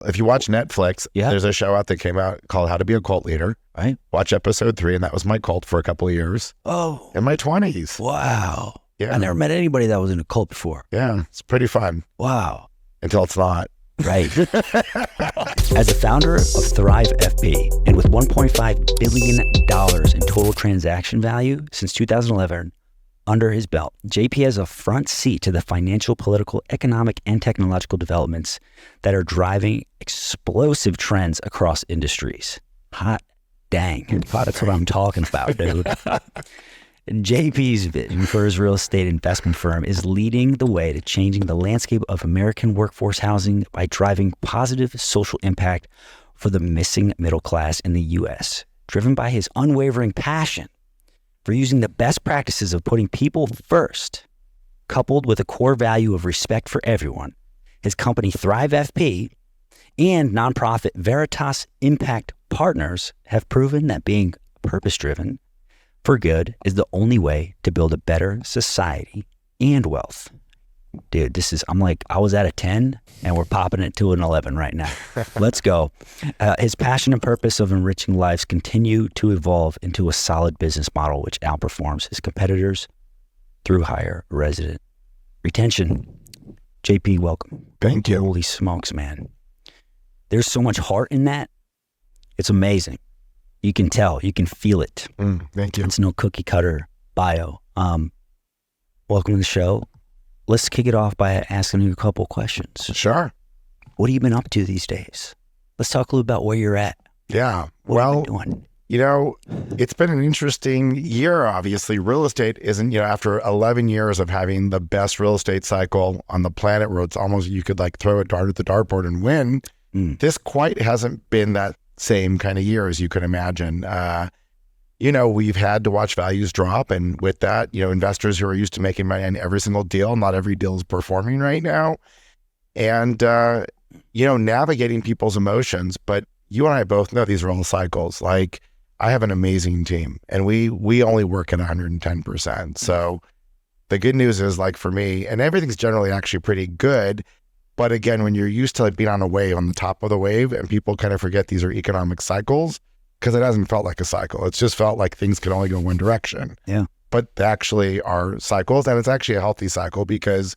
If you watch Netflix, there's a show out that came out called How to Be a Cult Leader. Right. Watch episode 3, and that was my cult for a couple of years. Oh. In my 20s. Wow. Yeah. I never met anybody that was in a cult before. Yeah, it's pretty fun. Wow. Until it's not. Right. As a founder of Thrive FP, and with $1.5 billion in total transaction value since 2011 under his belt, JP has a front seat to the financial, political, economic, and technological developments that are driving explosive trends across industries. Hot dang. That's what I'm talking about, dude. JP's vision for his real estate investment firm is leading the way to changing the landscape of American workforce housing by driving positive social impact for the missing middle class in the U.S., driven by his unwavering passion for using the best practices of putting people first, coupled with a core value of respect for everyone. His company Thrive FP and nonprofit Veritas Impact Partners have proven that being purpose-driven for good is the only way to build a better society and wealth. Dude, I was at a 10 and we're popping it to an 11 right now. Let's go. His passion and purpose of enriching lives continue to evolve into a solid business model which outperforms his competitors through higher resident retention. JP, welcome. Thank you. Holy smokes, man. There's so much heart in that. It's amazing. You can tell, you can feel it. Thank you. It's no cookie cutter bio. Welcome to the show. Let's kick it off by asking you a couple questions. Sure. What have you been up to these days? Let's talk a little about where you're at. Yeah. What have you been doing? You know, it's been an interesting year, obviously. Real estate isn't, after 11 years of having the best real estate cycle on the planet where it's almost, you could like throw a dart at the dartboard and win. This quite hasn't been that same kind of year as you could imagine. We've had to watch values drop. And with that, investors who are used to making money on every single deal, not every deal is performing right now. And, navigating people's emotions. But you and I both know these are all cycles. Like, I have an amazing team and we only work at 110%. So the good news is, like, for me, and everything's generally actually pretty good. But again, when you're used to being on a wave, on the top of the wave, and people kind of forget these are economic cycles, because it hasn't felt like a cycle. It's just felt like things can only go one direction. Yeah. But they actually are cycles, and it's actually a healthy cycle because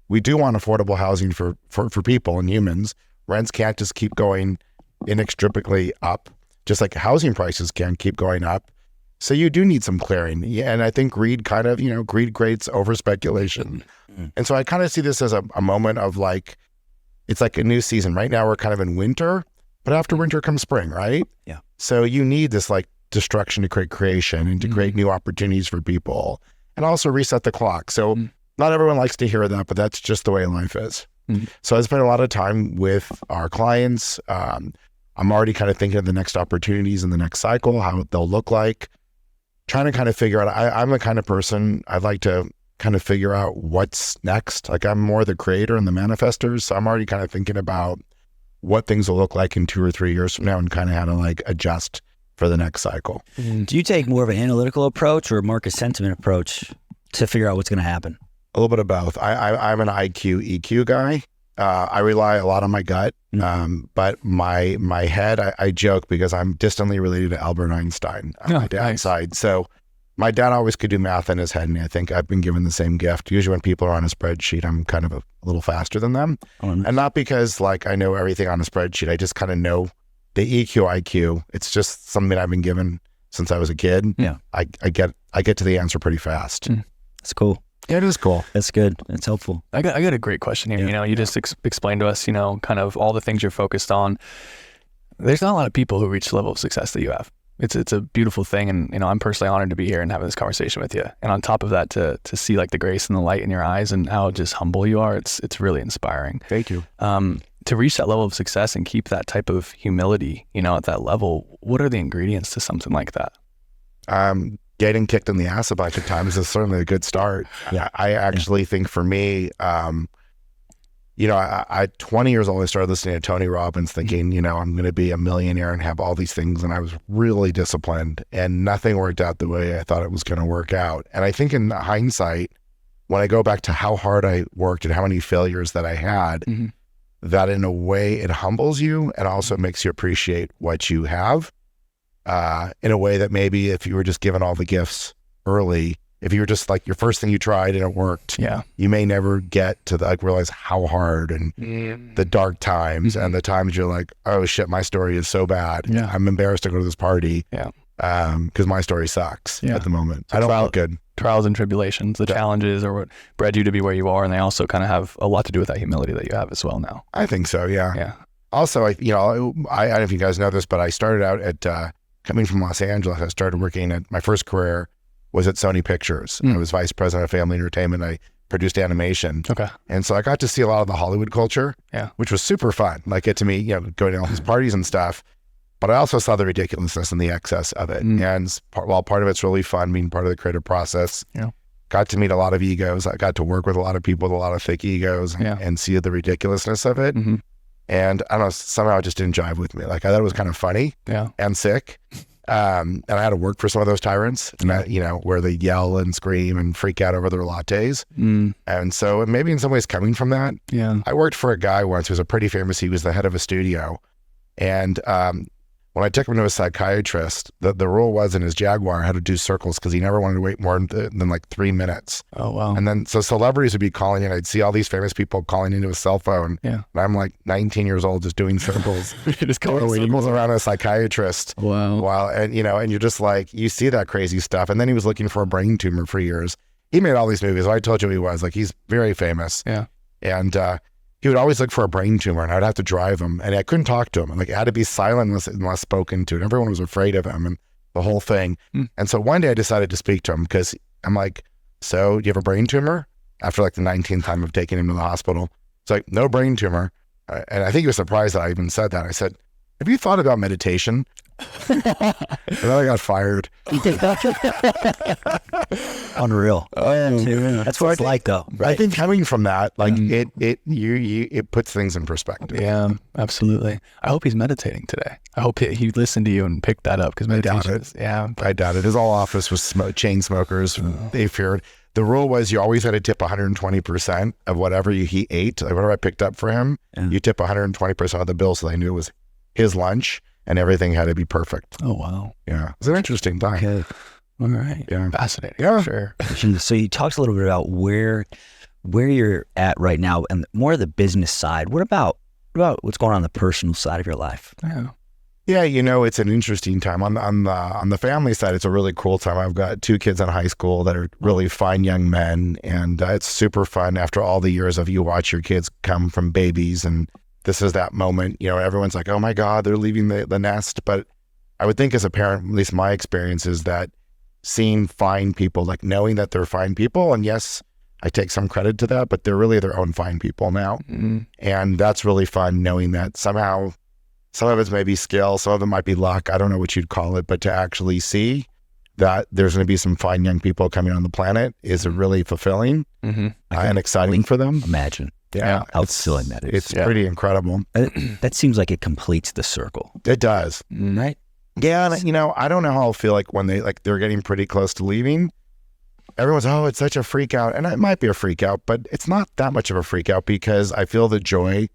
we do want affordable housing for people and humans. Rents can't just keep going inextricably up, just like housing prices can't keep going up. So you do need some clearing. Yeah, and I think greed creates over speculation. And so I kind of see this as a moment of it's like a new season. Right now we're kind of in winter, but after winter comes spring, right? Yeah. So you need this destruction to create creation and to create new opportunities for people and also reset the clock. So not everyone likes to hear that, but that's just the way life is. So I spend a lot of time with our clients. I'm already kind of thinking of the next opportunities in the next cycle, how they'll look like, trying to kind of figure out, I'm the kind of person, I'd like to kind of figure out what's next. Like, I'm more the creator and the manifester. So I'm already kind of thinking about what things will look like in 2 or 3 years from now and kind of how to adjust for the next cycle. Do you take more of an analytical approach or a market sentiment approach to figure out what's going to happen? A little bit of both. I'm an IQ, EQ guy. I rely a lot on my gut, but my head, I joke because I'm distantly related to Albert Einstein on my dad's side. So my dad always could do math in his head, and I think I've been given the same gift. Usually when people are on a spreadsheet, I'm kind of a little faster than them. And not because I know everything on a spreadsheet. I just kind of know the EQ, IQ. It's just something I've been given since I was a kid. Yeah. I get to the answer pretty fast. That's cool. Yeah, it is cool. That's good. That's helpful. I got a great question here. You just explained to us, kind of all the things you're focused on. There's not a lot of people who reach the level of success that you have. It's a beautiful thing, and I'm personally honored to be here and having this conversation with you. And on top of that, to see the grace and the light in your eyes and how just humble you are, it's really inspiring. Thank you. To reach that level of success and keep that type of humility, at that level, what are the ingredients to something like that? Getting kicked in the ass a bunch of times is certainly a good start. Yeah. I actually think for me, I 20 years old, I started listening to Tony Robbins thinking, I'm going to be a millionaire and have all these things. And I was really disciplined and nothing worked out the way I thought it was going to work out. And I think in hindsight, when I go back to how hard I worked and how many failures that I had, that in a way it humbles you and also makes you appreciate what you have in a way that maybe if you were just given all the gifts early, if you were just like your first thing you tried and it worked, you may never get to realize how hard and the dark times and the times you're like, oh shit, my story is so bad. I'm embarrassed to go to this party because my story sucks at the moment. So I don't feel good. Trials and tribulations, the challenges are what bred you to be where you are, and they also kind of have a lot to do with that humility that you have as well now. I think so, yeah. Also, I don't know if you guys know this, but I started out at, coming from Los Angeles, I started working at, my first career was at Sony Pictures. I was vice president of family entertainment. I produced animation. And so I got to see a lot of the Hollywood culture, which was super fun. Like get to meet, going to all these parties and stuff. But I also saw the ridiculousness and the excess of it. And while part of it's really fun, being part of the creative process, got to meet a lot of egos. I got to work with a lot of people with a lot of thick egos and see the ridiculousness of it. And I don't know, somehow it just didn't jive with me. Like I thought it was kind of funny and sick. And I had to work for some of those tyrants, and where they yell and scream and freak out over their lattes. And so maybe in some ways coming from that, I worked for a guy once who was a pretty famous, he was the head of a studio. And when I took him to a psychiatrist, the rule was in his Jaguar, I had to do circles because he never wanted to wait more than like 3 minutes. Oh, wow. And then, so celebrities would be calling in. I'd see all these famous people calling into a cell phone. And I'm like 19 years old, just doing circles. Just going circles around a psychiatrist. Wow. And you're just like, you see that crazy stuff. And then he was looking for a brain tumor for years. He made all these movies. I told you he was like, he's very famous. And, he would always look for a brain tumor, and I'd have to drive him, and I couldn't talk to him. Like I had to be silent unless spoken to, and everyone was afraid of him and the whole thing. And so one day I decided to speak to him because I'm like, so do you have a brain tumor? After like the 19th time of taking him to the hospital. It's like, no brain tumor. And I think he was surprised that I even said that. I said, have you thought about meditation? And then I got fired. Unreal. That's what it's like, though. Right? I think coming from that, like it puts things in perspective. Yeah, absolutely. I hope he's meditating today. I hope he listened to you and picked that up because meditation. I doubt it. His whole office was chain smokers. They feared. The rule was you always had to tip 120% of whatever he ate. Like whatever I picked up for him, you tip 120% of the bill, so they knew it was his lunch. And everything had to be perfect. Oh, wow. Yeah. It's an interesting time. Okay. All right. Yeah. Fascinating. Yeah. Sure. So you talked a little bit about where you're at right now and more of the business side. What about what's going on the personal side of your life? Yeah, it's an interesting time. On the family side, it's a really cool time. I've got 2 kids in high school that are really fine young men, and it's super fun after all the years of you watch your kids come from babies, and this is that moment, everyone's like, oh my God, they're leaving the nest. But I would think as a parent, at least my experience is that seeing fine people, like knowing that they're fine people, and yes, I take some credit to that, but they're really their own fine people now. And that's really fun knowing that somehow some of it's maybe skill, some of it might be luck. I don't know what you'd call it, but to actually see that there's going to be some fine young people coming on the planet is really fulfilling and exciting for them. Imagine. Yeah. How silly that is. It's pretty incredible. That seems like it completes the circle. It does. Right? Yeah. And, I don't know how I'll feel like when they're getting pretty close to leaving. Everyone's, oh, it's such a freak out. And it might be a freak out, but it's not that much of a freak out because I feel the joy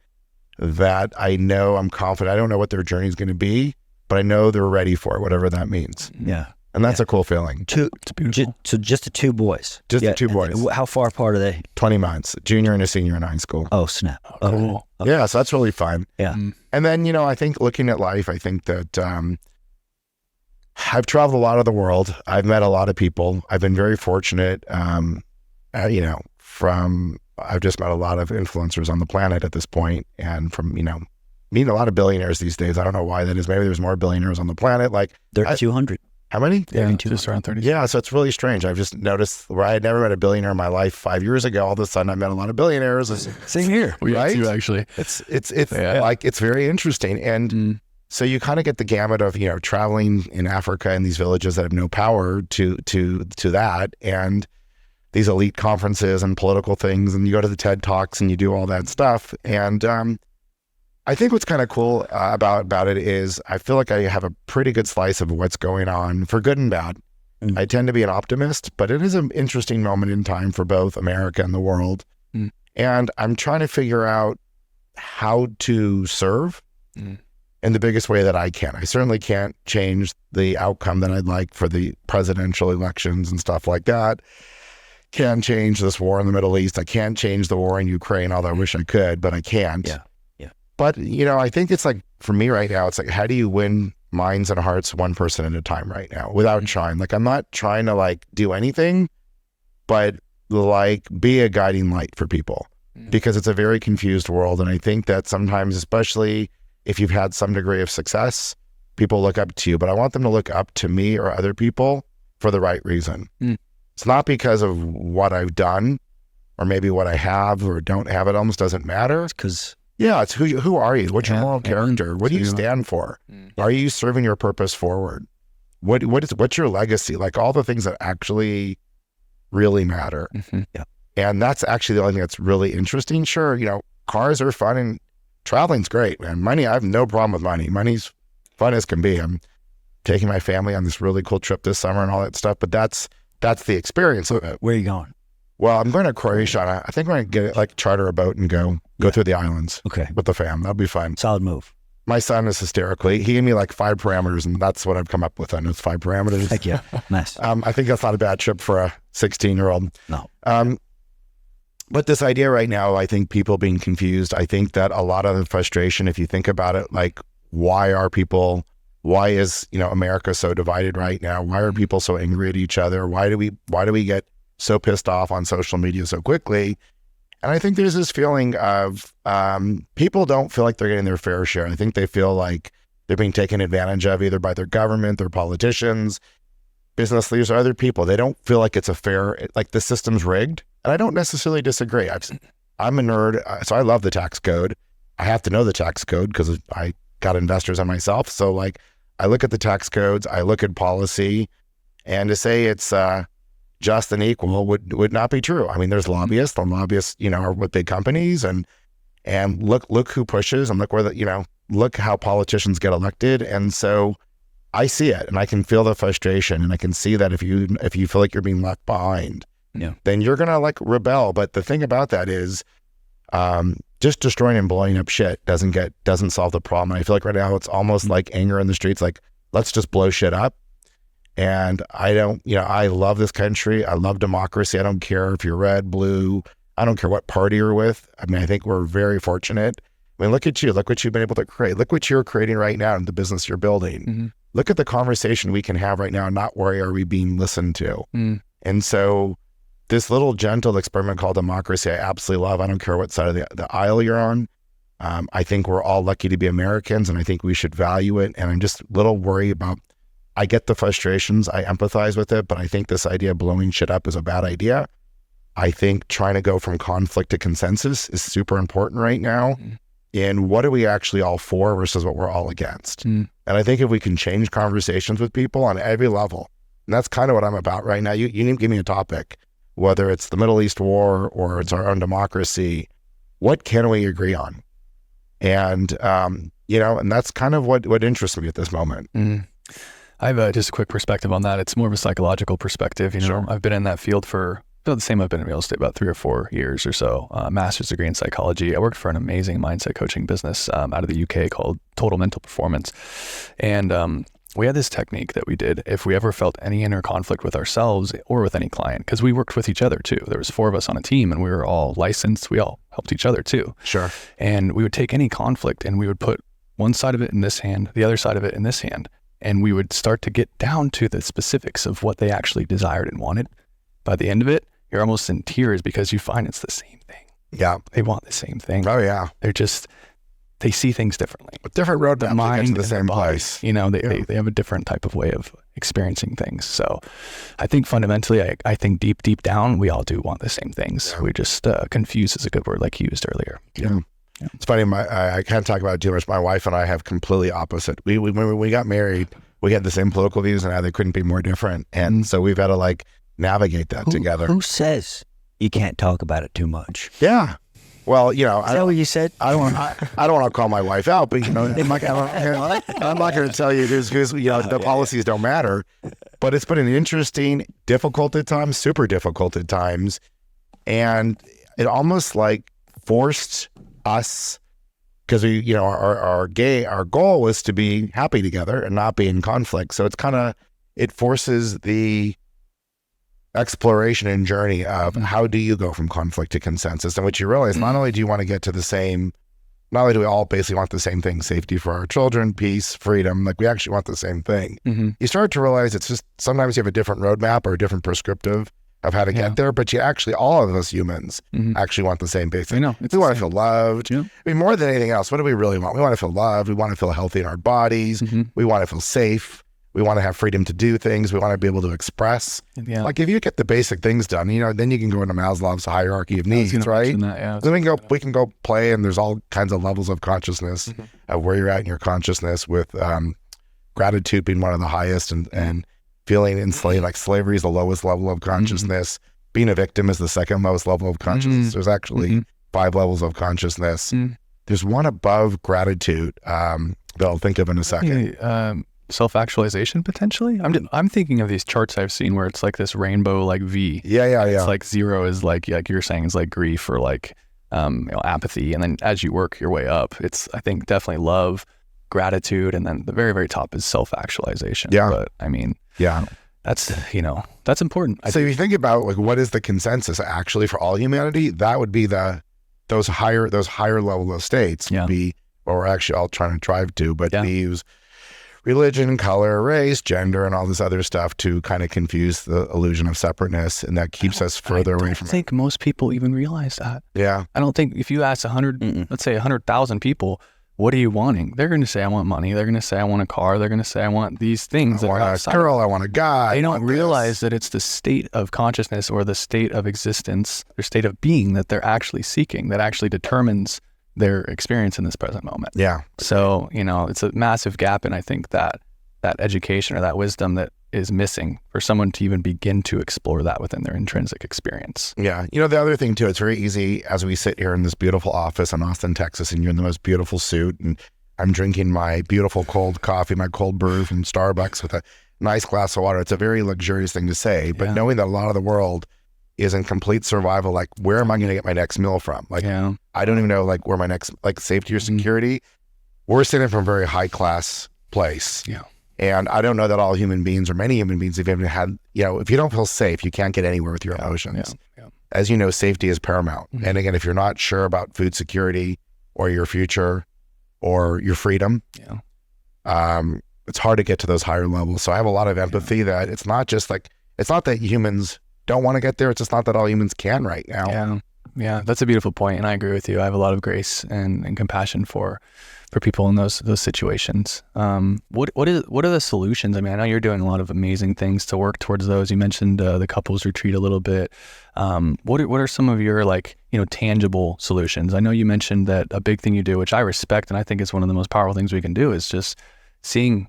that I know I'm confident. I don't know what their journey is going to be, but I know they're ready for it, whatever that means. Yeah. And that's a cool feeling. It's beautiful. So just the 2 boys? Just the 2 boys. How far apart are they? 20 months, junior and a senior in high school. Oh, snap. Oh, cool. Okay. Yeah, so that's really fun. Yeah. And then, I think looking at life, I think that I've traveled a lot of the world. I've met a lot of people. I've been very fortunate, I've just met a lot of influencers on the planet at this point, and from, meeting a lot of billionaires these days. I don't know why that is. Maybe there's more billionaires on the planet. Like 200. How many? Yeah, just around 30. Yeah, so it's really strange. I've just noticed where I had never met a billionaire in my life 5 years ago. All of a sudden, I met a lot of billionaires. Same here. We right? too, actually. It's like it's very interesting, and so you kind of get the gamut of traveling in Africa in these villages that have no power to that, and these elite conferences and political things, and you go to the TED Talks and you do all that stuff, and I think what's kind of cool about it is I feel like I have a pretty good slice of what's going on for good and bad. I tend to be an optimist, but it is an interesting moment in time for both America and the world. And I'm trying to figure out how to serve in the biggest way that I can. I certainly can't change the outcome that I'd like for the presidential elections and stuff like that. Can't change this war in the Middle East. I can't change the war in Ukraine, although I wish I could, but I can't. Yeah. But, I think it's like, for me right now, it's like, how do you win minds and hearts one person at a time right now without trying? Like, I'm not trying to like do anything, but like be a guiding light for people because it's a very confused world. And I think that sometimes, especially if you've had some degree of success, people look up to you, but I want them to look up to me or other people for the right reason. It's not because of what I've done or maybe what I have or don't have. It almost doesn't matter. It's because it's who are you? What's your moral character? What do you stand for? Are you serving your purpose forward? What's your legacy? Like all the things that actually really matter. And that's actually the only thing that's really interesting. Sure, cars are fun and traveling's great, man. Money, I have no problem with money. Money's fun as can be. I'm taking my family on this really cool trip this summer and all that stuff, but that's the experience of it. Where are you going? Well, I'm going to Croatia. I think I'm going to get like charter a boat and go through the islands. Okay. With the fam. That'll be fun. Solid move. My son is hysterical. He gave me like 5 parameters, and that's what I've come up with on those 5 parameters. Heck yeah. Nice. I think that's not a bad trip for a 16-year-old. No. But this idea right now, I think people being confused, I think that a lot of the frustration, if you think about it, like why is, America so divided right now? Why are people so angry at each other? Why do we get so pissed off on social media so quickly? And I think there's this feeling of people don't feel like they're getting their fair share. I think they feel like they're being taken advantage of either by their government, their politicians, business leaders, or other people. They don't feel like it's a fair, like the system's rigged. And I don't necessarily disagree. I'm a nerd, so I love the tax code. I have to know the tax code because I got investors on myself. So like I look at the tax codes, I look at policy, and to say it's just and equal would not be true. I mean, there's lobbyists, and lobbyists, are with big companies, and look who pushes, and look where look how politicians get elected. And so I see it, and I can feel the frustration, and I can see that if you feel like you're being left behind, then you're gonna like rebel. But the thing about that is, just destroying and blowing up shit doesn't solve the problem. And I feel like right now it's almost like anger in the streets, like let's just blow shit up. And I don't, I love this country. I love democracy. I don't care if you're red, blue. I don't care what party you're with. I mean, I think we're very fortunate. I mean, look at you. Look what you've been able to create. Look what you're creating right now in the business you're building. Look at the conversation we can have right now and not worry, are we being listened to? And so this little gentle experiment called democracy, I absolutely love. I don't care what side of the aisle you're on. I think we're all lucky to be Americans, and I think we should value it. And I'm just a little worried about, I get the frustrations, I empathize with it, but I think this idea of blowing shit up is a bad idea. I think trying to go from conflict to consensus is super important right now. And what are we actually all for versus what we're all against? And I think if we can change conversations with people on every level, and that's kind of what I'm about right now. You need to give me a topic, whether it's the Middle East war or it's our own democracy, what can we agree on? And, and that's kind of what interests me at this moment. I have just a quick perspective on that. It's more of a psychological perspective. Sure. I've been in that field for about the same. I've been in real estate about 3 or 4 years or so. Master's degree in psychology. I worked for an amazing mindset coaching business out of the UK called Total Mental Performance. And we had this technique that we did if we ever felt any inner conflict with ourselves or with any client, because we worked with each other too. There was 4 of us on a team, and we were all licensed. We all helped each other too. Sure. And we would take any conflict and we would put one side of it in this hand, the other side of it in this hand. And we would start to get down to the specifics of what they actually desired and wanted. By the end of it, you're almost in tears because you find it's the same thing. Yeah. They want the same thing. Oh, yeah. They see things differently. A different road The to mind get to the and their same body, place. They have a different type of way of experiencing things. So I think fundamentally, I think deep down, we all do want the same things. Yeah. We just, confused is a good word like you used earlier. Yeah. It's funny. I can't talk about it too much. My wife and I have completely opposite. When we got married, we had the same political views, and now they couldn't be more different. And so we've had to like navigate that together. Who says you can't talk about it too much? Yeah. Well, Is that what you said? I don't want to call my wife out, but I'm not going to tell you who's the policies don't matter. But it's been an interesting, difficult at times, super difficult at times, and it almost like forced us because we, you know, our goal is to be happy together and not be in conflict. So it's kind of, it forces the exploration and journey of how do you go from conflict to consensus, in which you realize not only do you want to get to the same, not only do we all basically want the same thing, safety for our children, peace, freedom, like we actually want the same thing. You start to realize it's just sometimes you have a different roadmap or a different prescriptive of how to get there, but you actually, all of us humans actually want the same basic. We want to feel loved. I mean, more than anything else, what do we really want? We want to feel loved. We want to feel healthy in our bodies. We want to feel safe. We want to have freedom to do things. We want to be able to express. Like if you get the basic things done, you know, then you can go into Maslow's hierarchy of needs, right? Then we can go play, and there's all kinds of levels of consciousness of where you're at in your consciousness, with gratitude being one of the highest, and feeling enslaved, like slavery is the lowest level of consciousness. Being a victim is the second lowest level of consciousness. There's actually 5 levels of consciousness. There's one above gratitude that I'll think of in a second. Self-actualization, potentially. I'm thinking of these charts I've seen where it's like this rainbow, like V. It's like 0 is like you're saying is like grief, or like you know, apathy, and then as you work your way up, it's, I think, definitely love, gratitude, and then the very, very top is self-actualization. But I mean, that's, you know, that's important. So if you think about like what is the consensus actually for all humanity, that would be those higher level of states would be what we're actually all trying to drive to, but we use religion, color, race, gender, and all this other stuff to kind of confuse the illusion of separateness, and that keeps us further away from it. I think most people even realize that. I don't think if you ask 100, let's say 100,000 people, what are you wanting? They're going to say, I want money. They're going to say, I want a car. They're going to say, I want these things. I want a girl. I want a guy. They don't realize that it's the state of consciousness, or the state of existence, their state of being, that they're actually seeking, that actually determines their experience in this present moment. So, you know, it's a massive gap. And I think that education or that wisdom that is missing for someone to even begin to explore that within their intrinsic experience. You know, the other thing too, it's very easy as we sit here in this beautiful office in Austin, Texas, and you're in the most beautiful suit, and I'm drinking my beautiful cold coffee, my cold brew from Starbucks with a nice glass of water. It's a very luxurious thing to say, but knowing that a lot of the world is in complete survival, like where am I going to get my next meal from? Like, I don't even know like where my next, like safety or security. We're sitting from a very high class place. And I don't know that all human beings, or many human beings, have even had, you know, if you don't feel safe, you can't get anywhere with your emotions. As you know, safety is paramount. And again, if you're not sure about food security or your future or your freedom, it's hard to get to those higher levels. So I have a lot of empathy that it's not just like, it's not that humans don't want to get there. It's just not that all humans can right now. That's a beautiful point, and I agree with you. I have a lot of grace and compassion for people in those situations. What are the solutions? I mean, I know you're doing a lot of amazing things to work towards those. You mentioned the couples retreat a little bit. What are some of your, like, you know, tangible solutions? I know you mentioned that a big thing you do, which I respect, and I think it's one of the most powerful things we can do, is just seeing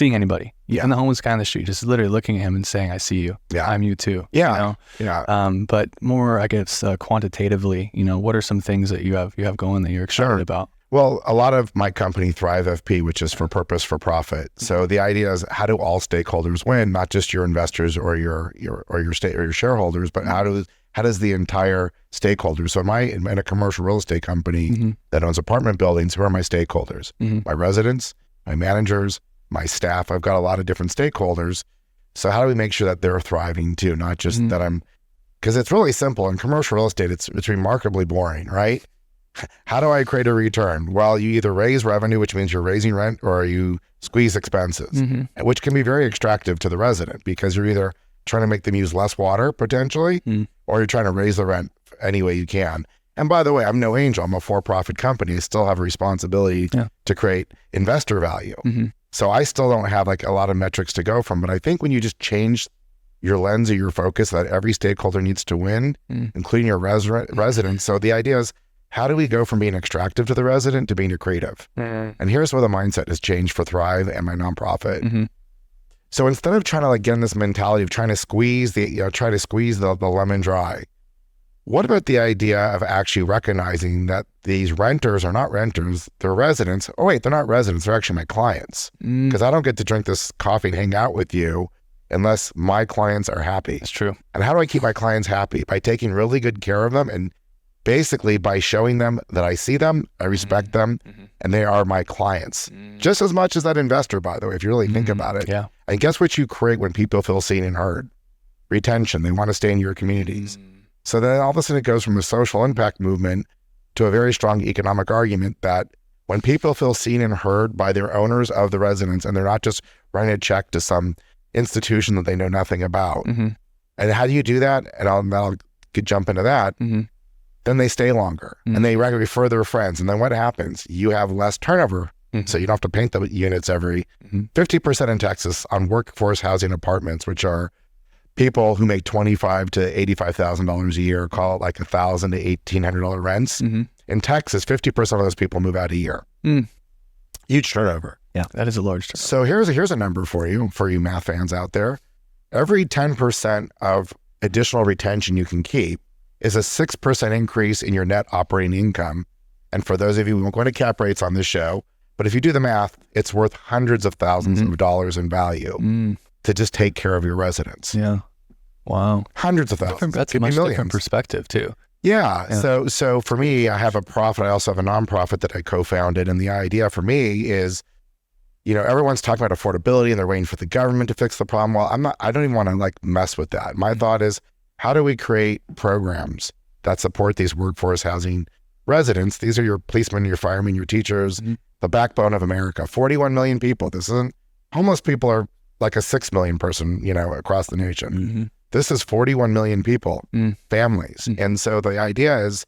anybody on the homeless guy on the street, just literally looking at him and saying, I see you. I'm you too. You know? But more, I guess, quantitatively, you know, what are some things that you have going that you're excited about? Well, a lot of my company, Thrive FP, which is for purpose, for profit. So the idea is, how do all stakeholders win? Not just your investors or your state or your shareholders, but how does the entire stakeholders? So in a commercial real estate company that owns apartment buildings, who are my stakeholders? My residents, my managers, my staff. I've got a lot of different stakeholders. So how do we make sure that they're thriving too? Not just that because it's really simple. In commercial real estate, it's remarkably boring, right? How do I create a return? Well, you either raise revenue, which means you're raising rent, or you squeeze expenses, which can be very extractive to the resident, because you're either trying to make them use less water potentially, or you're trying to raise the rent any way you can. And by the way, I'm no angel. I'm a for-profit company. I still have a responsibility to create investor value. So I still don't have like a lot of metrics to go from, but I think when you just change your lens or your focus, that every stakeholder needs to win, including your residents. So the idea is, how do we go from being extractive to the resident to being a creative? And here's where the mindset has changed for Thrive and my nonprofit. So instead of trying to like get in this mentality of trying to squeeze the lemon dry, what about the idea of actually recognizing that these renters are not renters, they're residents. Oh wait, they're not residents, they're actually my clients. Because I don't get to drink this coffee and hang out with you unless my clients are happy. That's true. And how do I keep my clients happy? By taking really good care of them and basically by showing them that I see them, I respect them, and they are my clients. Just as much as that investor, by the way, if you really think about it. Yeah. And guess what you create when people feel seen and heard? Retention. They want to stay in your communities. So then all of a sudden it goes from a social impact movement to a very strong economic argument that when people feel seen and heard by their owners of the residence, and they're not just writing a check to some institution that they know nothing about. And how do you do that? And I'll jump into that. Then they stay longer and they refer their friends. And then what happens? You have less turnover. So you don't have to paint the units every 50% in Texas on workforce housing apartments, which are people who make $25,000 to $85,000 a year, call it like $1,000 to $1,800 rents. In Texas, 50% of those people move out a year. Huge turnover. Yeah, that is a large turnover. So here's a number for you math fans out there. Every 10% of additional retention you can keep is a 6% increase in your net operating income. And for those of you, we won't go into cap rates on this show, but if you do the math, it's worth hundreds of thousands of dollars in value to just take care of your residents. Yeah. Wow. Hundreds of thousands. That's a much different perspective too. Yeah. So for me, I have a profit. I also have a nonprofit that I co-founded. And the idea for me is, everyone's talking about affordability and they're waiting for the government to fix the problem. Well, I don't even want to mess with that. My thought is, how do we create programs that support these workforce housing residents? These are your policemen, your firemen, your teachers, the backbone of America. 41 million people. This isn't, homeless people are like a 6 million person, across the nation. This is 41 million people, families. And so the idea is,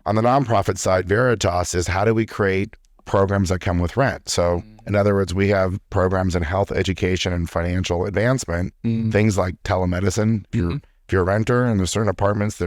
on the nonprofit side, Veritas is how do we create programs that come with rent? So in other words, we have programs in health, education, and financial advancement, things like telemedicine. If you're a renter and there's certain apartments,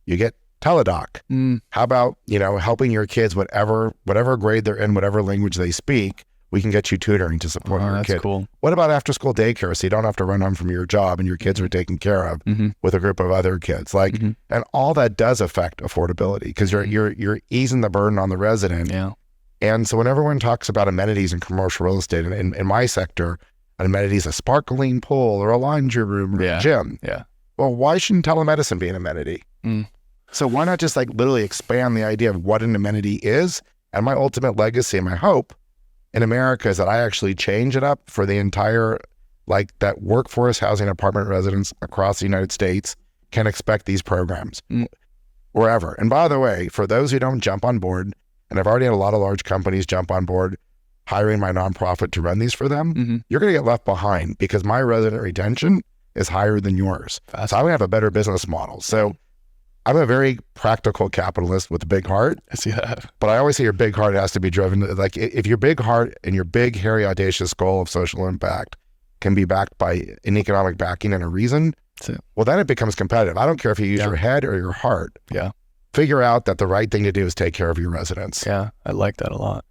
you get teledoc. How about, helping your kids, whatever grade they're in, whatever language they speak, we can get you tutoring to support your kid. Cool. What about after school daycare? So you don't have to run home from your job and your kids are taken care of with a group of other kids. And all that does affect affordability because you're easing the burden on the resident. Yeah. And so when everyone talks about amenities in commercial real estate, and in my sector, an amenity is a sparkling pool or a laundry room or a gym. Yeah. Well, why shouldn't telemedicine be an amenity? So why not just literally expand the idea of what an amenity is? And my ultimate legacy and my hope in America is that I actually change it up for the entire, that workforce housing apartment residents across the United States can expect these programs wherever. And by the way, for those who don't jump on board, and I've already had a lot of large companies jump on board hiring my nonprofit to run these for them, you're going to get left behind because my resident retention is higher than yours. So I'm going to have a better business model. So I'm a very practical capitalist with a big heart. I see that. But I always say your big heart has to be driven. If your big heart and your big, hairy, audacious goal of social impact can be backed by an economic backing and a reason, well, then it becomes competitive. I don't care if you use your head or your heart. Yeah. Figure out that the right thing to do is take care of your residents. Yeah, I like that a lot.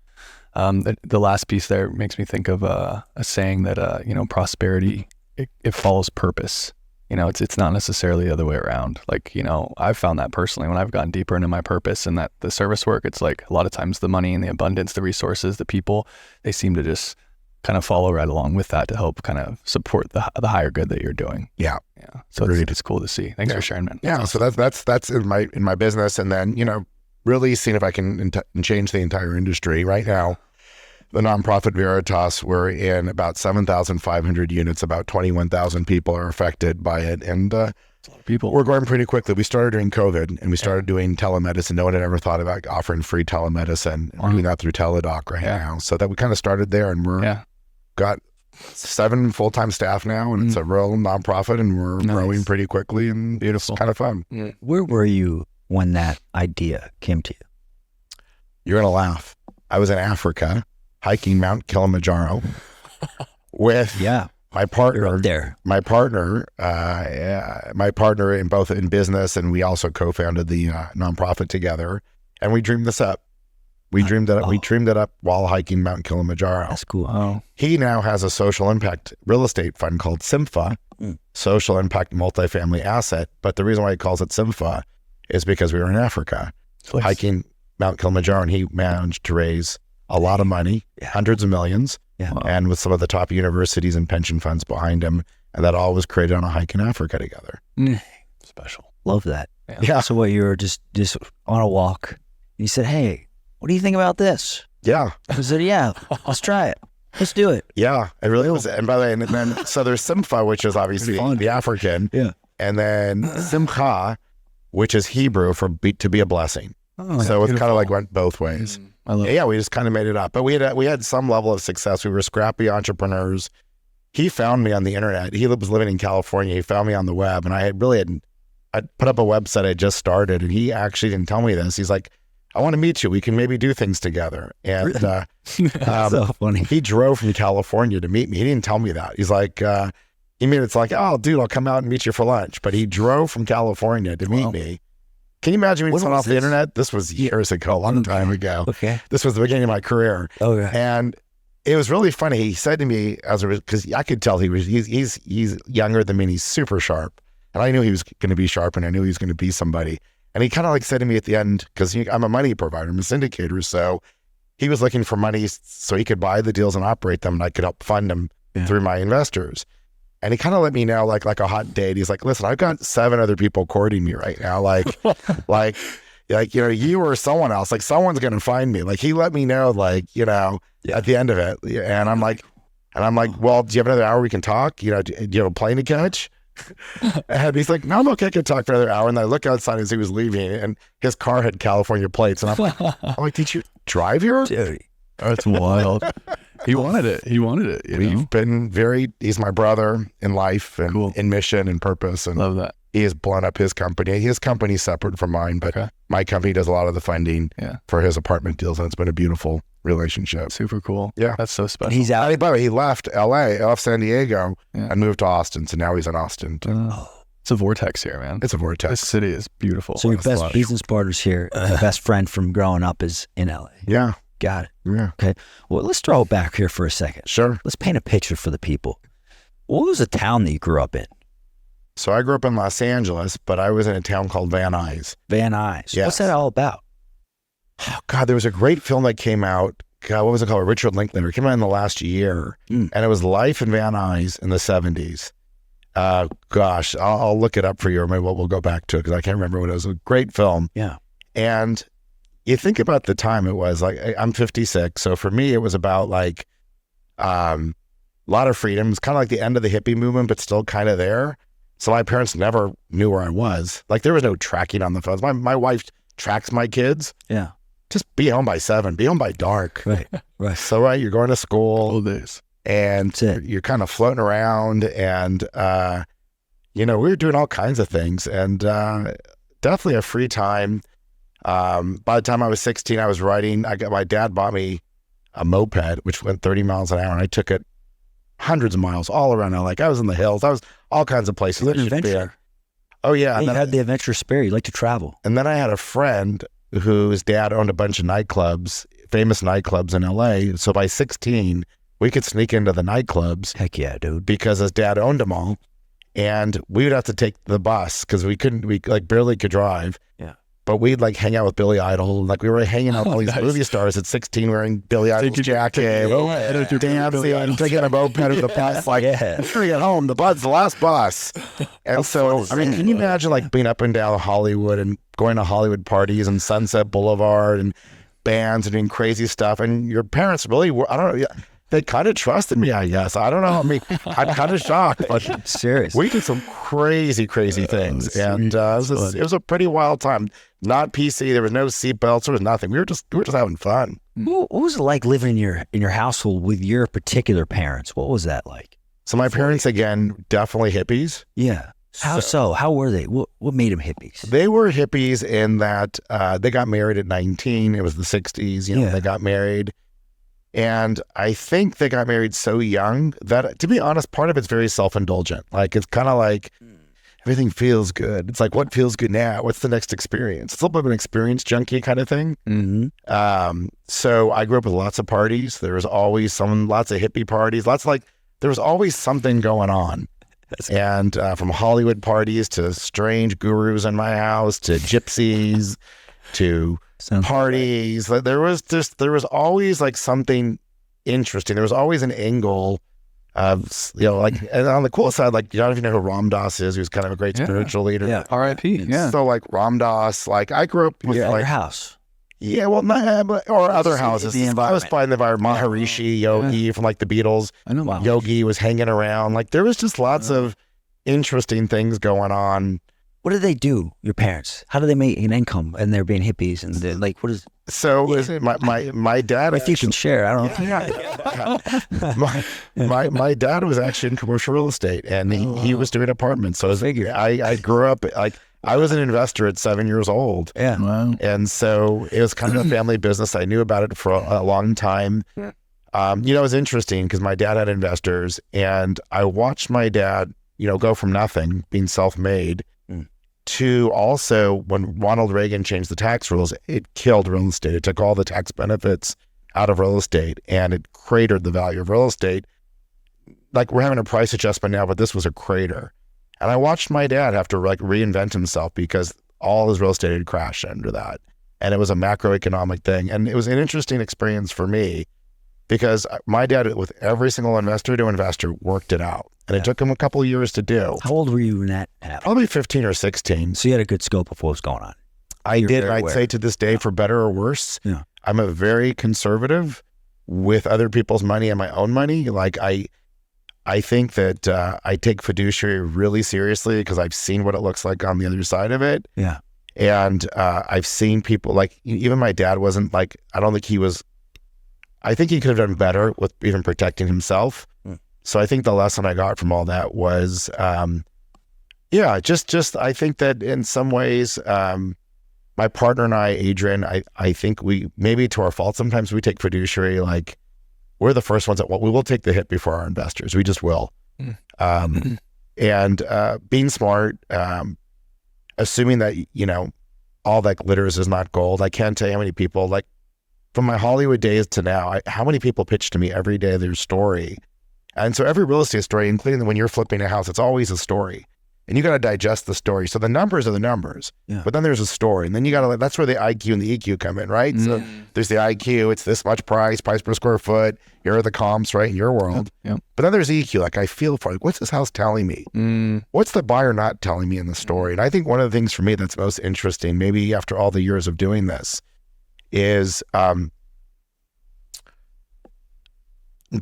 The last piece there makes me think of a saying that, prosperity, it follows purpose. It's not necessarily the other way around. I've found that personally when I've gotten deeper into my purpose and that the service work, it's a lot of times the money and the abundance, the resources, the people, they seem to just kind of follow right along with that to help kind of support the higher good that you're doing. Yeah. So it's cool to see. Thanks for sharing, man. Yeah. So that's in my business. And then, really seeing if I can change the entire industry. Right now, the nonprofit Veritas, we're in about 7,500 units. About 21,000 people are affected by it. And a lot of people. We're growing pretty quickly. We started during COVID and we started doing telemedicine. No one had ever thought about offering free telemedicine. We're doing that through Teledoc right now. So that we kind of started there and we're got 7 full-time staff now and it's a real nonprofit and we're growing pretty quickly and beautiful. It's kind of fun. Where were you when that idea came to you? You're going to laugh. I was in Africa hiking Mount Kilimanjaro with my partner. You're up there. My partner in business, and we also co-founded the nonprofit together. And we dreamed this up. We dreamed it up while hiking Mount Kilimanjaro. That's cool. Oh. He now has a social impact real estate fund called SIMFA, Social Impact Multifamily Asset. But the reason why he calls it SIMFA is because we were in Africa hiking Mount Kilimanjaro, and he managed to raise a lot of money, hundreds of millions, and with some of the top universities and pension funds behind him. And that all was created on a hike in Africa together. Special. Love that. Yeah. So what, you were just on a walk. You said, hey, what do you think about this? Yeah. I said, yeah, let's try it. Let's do it. Yeah, it really was. And by the way, and then so there's Simcha, which is obviously the African. Yeah. And then Simcha, which is Hebrew for to be a blessing. Oh, So it's kind of like went both ways. I love Yeah, we just kind of made it up. But we had some level of success. We were scrappy entrepreneurs. He found me on the internet. He was living in California. He found me on the web. And I put up a website I just started. And he actually didn't tell me this. He's like, I want to meet you. We can maybe do things together. And so funny. he drove from California to meet me. He didn't tell me that. He's like, he made it's like, oh, dude, I'll come out and meet you for lunch. But he drove from California to meet me. Can you imagine me off the internet? This was years ago, a long time ago. Okay. This was the beginning of my career. Okay. And it was really funny. He said to me, because I could tell he's younger than me and he's super sharp. And I knew he was going to be sharp and I knew he was going to be somebody. And he kind of like said to me at the end, because I'm a money provider, I'm a syndicator. So he was looking for money so he could buy the deals and operate them and I could help fund them through my investors. And he kind of let me know like a hot date. He's like, listen, I've got 7 other people courting me right now. Like, you or someone else, like someone's going to find me. Like he let me know at the end of it. And I'm like, well, do you have another hour we can talk? Do you have a plane to catch? And he's like, no, I'm okay. I can talk for another hour. And I look outside as he was leaving and his car had California plates. And I'm like, did you drive here? Dude. That's wild. He wanted it. We've been he's my brother in life and in mission and purpose. And love that. He has blown up his company. His company's separate from mine, but my company does a lot of the funding for his apartment deals. And it's been a beautiful relationship. Super cool. Yeah. That's so special. And he's out. By the way, he left LA, left San Diego and moved to Austin. So now he's in Austin. It's a vortex here, man. It's a vortex. This city is beautiful. So your best business partners here, your best friend from growing up is in LA. Yeah. Got it. Yeah. Okay. Well, let's throw it back here for a second. Sure. Let's paint a picture for the people. What was the town that you grew up in? So I grew up in Los Angeles, but I was in a town called Van Nuys. Van Nuys. Yes. What's that all about? Oh, God, there was a great film that came out. God, what was it called? Richard Linklater. It came out in the last year. And it was life in Van Nuys in the 70s. Gosh, I'll look it up for you, or maybe we'll go back to it because I can't remember what it was. It was a great film. Yeah. And you think about the time it was, like, I'm 56. So for me, it was about like a lot of freedom. It's kind of like the end of the hippie movement, but still kind of there. So my parents never knew where I was. Like there was no tracking on the phones. My wife tracks my kids. Yeah. Just be home by 7, be home by dark. Right. Right. So you're going to school. Old days. And you're kind of floating around and, we were doing all kinds of things and definitely a free time. By the time I was 16, I was writing. My dad bought me a moped, which went 30 miles an hour. And I took it hundreds of miles all around LA. I was in the hills. I was all kinds of places. An adventure. Oh, yeah. And you had the adventure spirit. You like to travel. And then I had a friend whose dad owned a bunch of nightclubs, famous nightclubs in LA. So by 16, we could sneak into the nightclubs. Heck yeah, dude. Because his dad owned them all. And we would have to take the bus because we barely could drive. Yeah. But we'd like hang out with Billy Idol. Like we were hanging out with all these movie stars at 16 wearing Billy Idol's jacket, dancing, taking a moped to the bus. Like, we're gonna get home. The last bus. And so, I mean, can you imagine like being up and down Hollywood and going to Hollywood parties and Sunset Boulevard and bands and doing crazy stuff? And your parents really were, I don't know, they kind of trusted me, I guess. I don't know. I mean, I'm kind of shocked, but seriously, we did some crazy things, and it was a pretty wild time. Not PC. There was no seatbelts. There was nothing. We were just having fun. What was it like living in your household with your particular parents? What was that like? So my parents, again, definitely hippies. Yeah. How so? How were they? What made them hippies? They were hippies in that they got married at 19. It was the 60s. They got married. And I think they got married so young that, to be honest, part of it's very self-indulgent. Like, it's kind of like everything feels good. It's like, what feels good now? What's the next experience? It's a little bit of an experience junkie kind of thing. Mm-hmm. So I grew up with lots of parties. There was always lots of hippie parties. There was always something going on. And from Hollywood parties to strange gurus in my house to gypsies to parties. There was always like something interesting. There was always an angle Like, and on the cool side, like, you don't even know who Ram Dass is, who's kind of a great spiritual leader. Yeah. R.I.P. Yeah. So like Ram Dass, like I grew up with You're at like, your house. yeah, well, or other Just houses. the I was environment. by the environment. Maharishi Yogi from like the Beatles. I know. Wow. Yogi was hanging around. Like there was just lots of interesting things going on. What did they do, your parents? How do they make an income and they're being hippies and they're like, what is, So was it my dad? if you can share, I don't know. My dad was actually in commercial real estate, and he was doing apartments. So I grew up like I was an investor at 7 years old. Yeah. Wow. And so it was kind of a family business. I knew about it for a long time. It was interesting because my dad had investors, and I watched my dad, go from nothing, being self-made, to also when Ronald Reagan changed the tax rules, it killed real estate. It took all the tax benefits out of real estate, and it cratered the value of real estate. Like we're having a price adjustment now, but this was a crater. And I watched my dad have to like reinvent himself because all his real estate had crashed under that. And it was a macroeconomic thing. And it was an interesting experience for me because my dad, with every single investor to investor, worked it out. And it took him a couple of years to do. How old were you when that happened? Probably 15 or 16. So you had a good scope of what was going on. I did. very I'd aware. say to this day, for better or worse, Yeah. I'm a very conservative with other people's money and my own money. Like I think that I take fiduciary really seriously because I've seen what it looks like on the other side of it. Yeah. And I've seen people like, even my dad wasn't like, I don't think he was, I think he could have done better with even protecting himself. So I think the lesson I got from all that was, just I think that in some ways, my partner and I, Adrian, I think we, maybe to our fault, sometimes we take fiduciary, like we're the first ones that, we will take the hit before our investors. We just will. And being smart, assuming that, all that glitters is not gold. I can't tell you how many people, like from my Hollywood days to now, how many people pitch to me every day their story. And so every real estate story, including when you're flipping a house, it's always a story. And you got to digest the story. So the numbers are the numbers, but then there's a story. And then you got to, that's where the IQ and the EQ come in, right? So there's the IQ, it's this much price per square foot. Here are the comps, right, in your world. Yep. But then there's EQ, like I feel for, like, what's this house telling me? What's the buyer not telling me in the story? And I think one of the things for me that's most interesting, maybe after all the years of doing this, is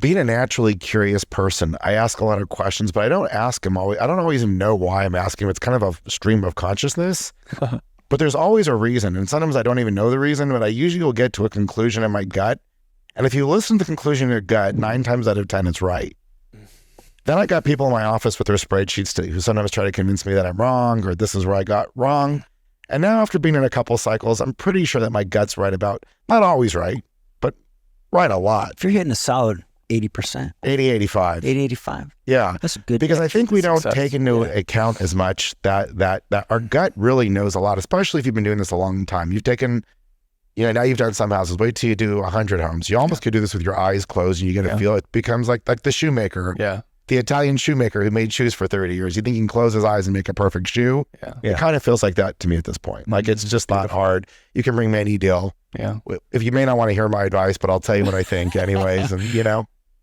being a naturally curious person. I ask a lot of questions, but I don't ask them always. I don't always even know why I'm asking them. It's kind of a stream of consciousness, but there's always a reason. And sometimes I don't even know the reason, but I usually will get to a conclusion in my gut. And if you listen to the conclusion in your gut, 9 times out of 10, it's right. Then I got people in my office with their spreadsheets who sometimes try to convince me that I'm wrong or this is where I got wrong. And now after being in a couple cycles, I'm pretty sure that my gut's right about, not always right, but right a lot. If you're hitting a solid 80%, 80, 85. 80, 85. Yeah. That's a good. Because I think we don't success. take into account as much that our gut really knows a lot, especially if you've been doing this a long time. You've taken, now you've done some houses. Wait till you do 100 homes. You almost could do this with your eyes closed and you get to feel it becomes like the shoemaker. Yeah. The Italian shoemaker who made shoes for 30 years. You think he can close his eyes and make a perfect shoe? Yeah. It kind of feels like that to me at this point. Like it's just not hard. You can bring me any deal. Yeah. If you may not want to hear my advice, but I'll tell you what I think anyways. And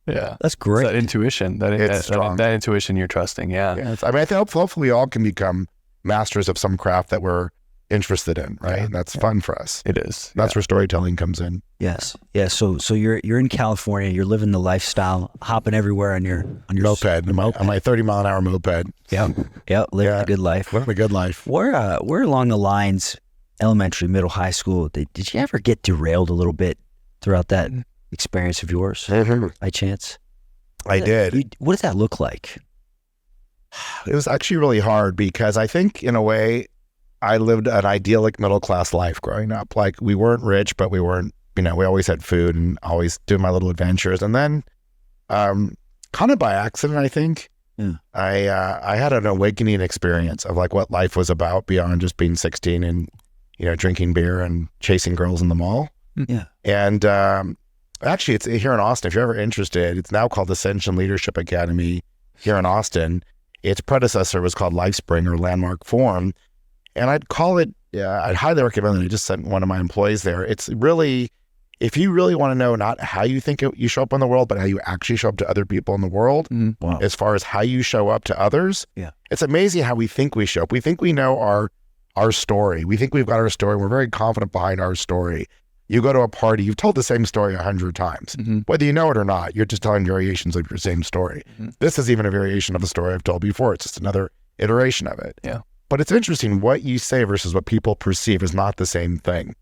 Yeah. That's great. It's that intuition. It's strong. That intuition you're trusting. Yeah. I mean, I think hopefully we all can become masters of some craft that we're interested in, right? And that's fun for us. It is. That's where storytelling comes in. Yes. Yeah. So you're in California. You're living the lifestyle, hopping everywhere on your Moped, on my 30-mile-an-hour moped. Yeah. Living a good life. Living a good life. Where along the lines, elementary, middle, high school, did you ever get derailed a little bit throughout that experience of yours by chance? I did. What did that look like? It was actually really hard because I think in a way I lived an idyllic middle-class life growing up. Like we weren't rich, but we weren't, we always had food and always doing my little adventures. And then kind of by accident, I think, I had an awakening experience of like what life was about beyond just being 16 and, drinking beer and chasing girls in the mall. Yeah. And actually, it's here in Austin. If you're ever interested, it's now called Ascension Leadership Academy here in Austin. Its predecessor was called LifeSpring or Landmark Forum. And I'd call it, I'd highly recommend it. I just sent one of my employees there. It's really, if you really want to know not how you think you show up in the world, but how you actually show up to other people in the world, Wow. as far as how you show up to others, it's amazing how we think we show up. We think we know our story. We think we've got our story. We're very confident behind our story. You go to a party, you've told the same story 100 times. Whether you know it or not, you're just telling variations of your same story. This is even a variation of a story I've told before. It's just another iteration of it. Yeah. But it's interesting, what you say versus what people perceive is not the same thing.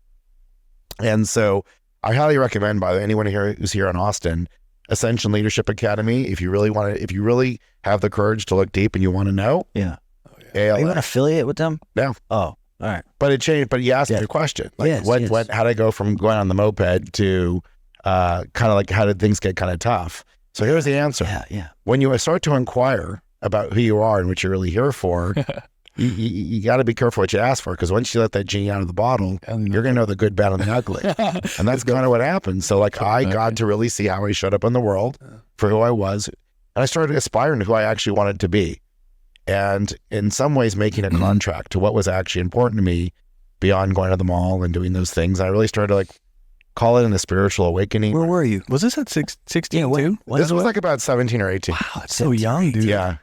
And so I highly recommend, by the way, anyone here who's here in Austin, Ascension Leadership Academy. If you really have the courage to look deep and you want to know. Yeah. ALA. Are you an affiliate with them? No. Oh, all right. But it changed. But you asked me a question. Like, how did I go from going on the moped to kind of like, how did things get kind of tough? So here's the answer. Yeah. When you start to inquire about who you are and what you're really here for, you got to be careful what you ask for, because once you let that genie out of the bottle, you're going to know the good, bad, and the ugly. And that's kind of what happened. So like, I got to really see how I showed up in the world for who I was. And I started aspiring to who I actually wanted to be. And in some ways making a contract to what was actually important to me beyond going to the mall and doing those things. I really started to like call it a spiritual awakening. Where were you? Was this at 16 Yeah, too? This was like about 17 or 18. Wow, it's so young, dude. Yeah.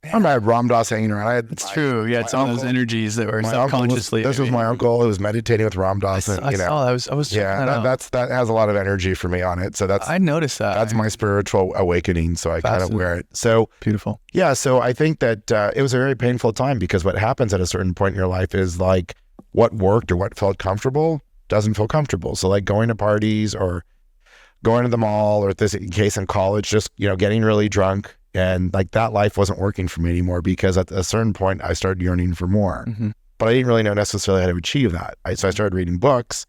I had Ram Dass hanging around. It's true. Yeah, it's all those energies that were subconsciously. This was my uncle who was meditating with Ram Dass. I saw that. I was that has a lot of energy for me on it. So I noticed that. That's my spiritual awakening. So I kind of wear it. So beautiful. Yeah. So I think that it was a very painful time, because what happens at a certain point in your life is like what worked or what felt comfortable doesn't feel comfortable. So like going to parties or going to the mall, or this case in college, just, getting really drunk. And like that life wasn't working for me anymore, because at a certain point I started yearning for more, but I didn't really know necessarily how to achieve that. So I started reading books,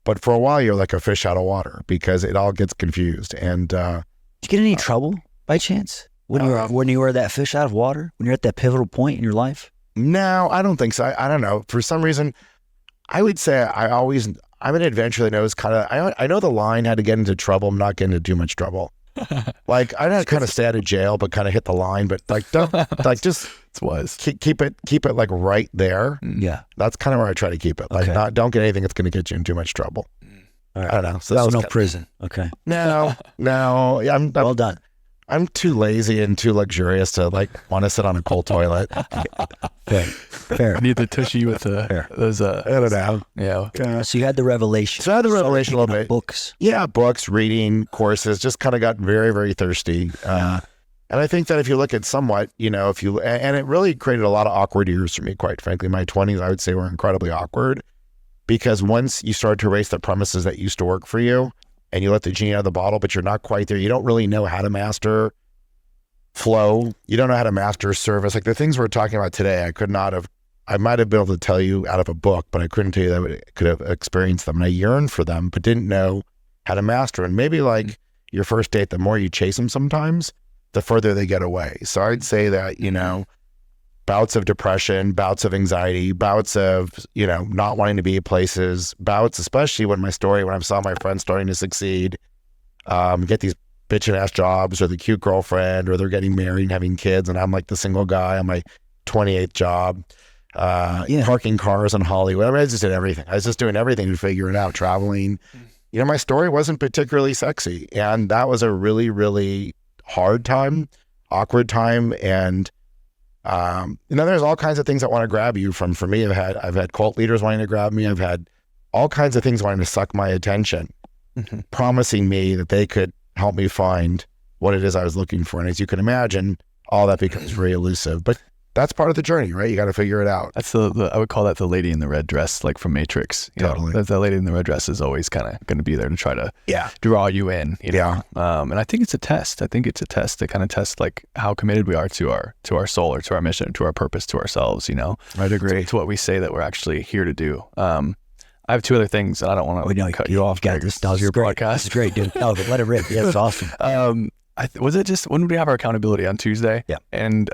but for a while you're like a fish out of water, because it all gets confused. And did you get any trouble by chance when you were that fish out of water, when you're at that pivotal point in your life? No, I don't think so. I don't know. For some reason, I would say I'm an adventurer that knows I know the line how to get into trouble. I'm not getting into too much trouble. Like I don't kind of stay out of jail, but kind of hit the line. But like don't like just it's wise. Keep it like right there. Yeah, that's kind of where I try to keep it. Like don't get anything that's going to get you in too much trouble. All right. I don't know. So that was no prison. Okay. No. I'm well done. I'm too lazy and too luxurious to like want to sit on a cold toilet. Fair. I need the tushy with those. I don't know. Yeah. So you had the revelation. So I had the revelation a little bit. Books. Yeah, books, reading, courses. Just kind of got very, very thirsty. And I think that if you look at somewhat, and it really created a lot of awkward years for me. Quite frankly, my 20s, I would say, were incredibly awkward, because once you start to erase the premises that used to work for you, and you let the genie out of the bottle, but you're not quite there. You don't really know how to master flow. You don't know how to master service. Like the things we're talking about today, I might have been able to tell you out of a book, but I couldn't tell you that I could have experienced them. And I yearned for them, but didn't know how to master. And maybe like your first date, the more you chase them sometimes, the further they get away. So I'd say that, bouts of depression, bouts of anxiety, bouts of, not wanting to be at places, bouts, especially when I saw my friends starting to succeed, get these bitchin' ass jobs, or the cute girlfriend, or they're getting married and having kids, and I'm like the single guy on my 28th job, parking cars in Hollywood. I mean, I just did everything. I was just doing everything to figure it out, traveling. My story wasn't particularly sexy, and that was a really, really hard time, awkward time, and there's all kinds of things that want to grab you from. For me, I've had cult leaders wanting to grab me. I've had all kinds of things wanting to suck my attention, promising me that they could help me find what it is I was looking for. And as you can imagine, all that becomes very elusive. But that's part of the journey, right? You got to figure it out. That's I would call that the lady in the red dress, like from Matrix. Totally. The lady in the red dress is always kind of going to be there to try to draw you in. And I think it's a test. I think it's a test to kind of test like how committed we are to our soul, or to our mission, to our purpose, to ourselves. I'd agree. To what we say that we're actually here to do. I have two other things, and I don't want to cut you off. This was your podcast. This is great, dude. No, but let it rip. Yeah, it's awesome. Was it just when did we have our accountability on Tuesday? Yeah. And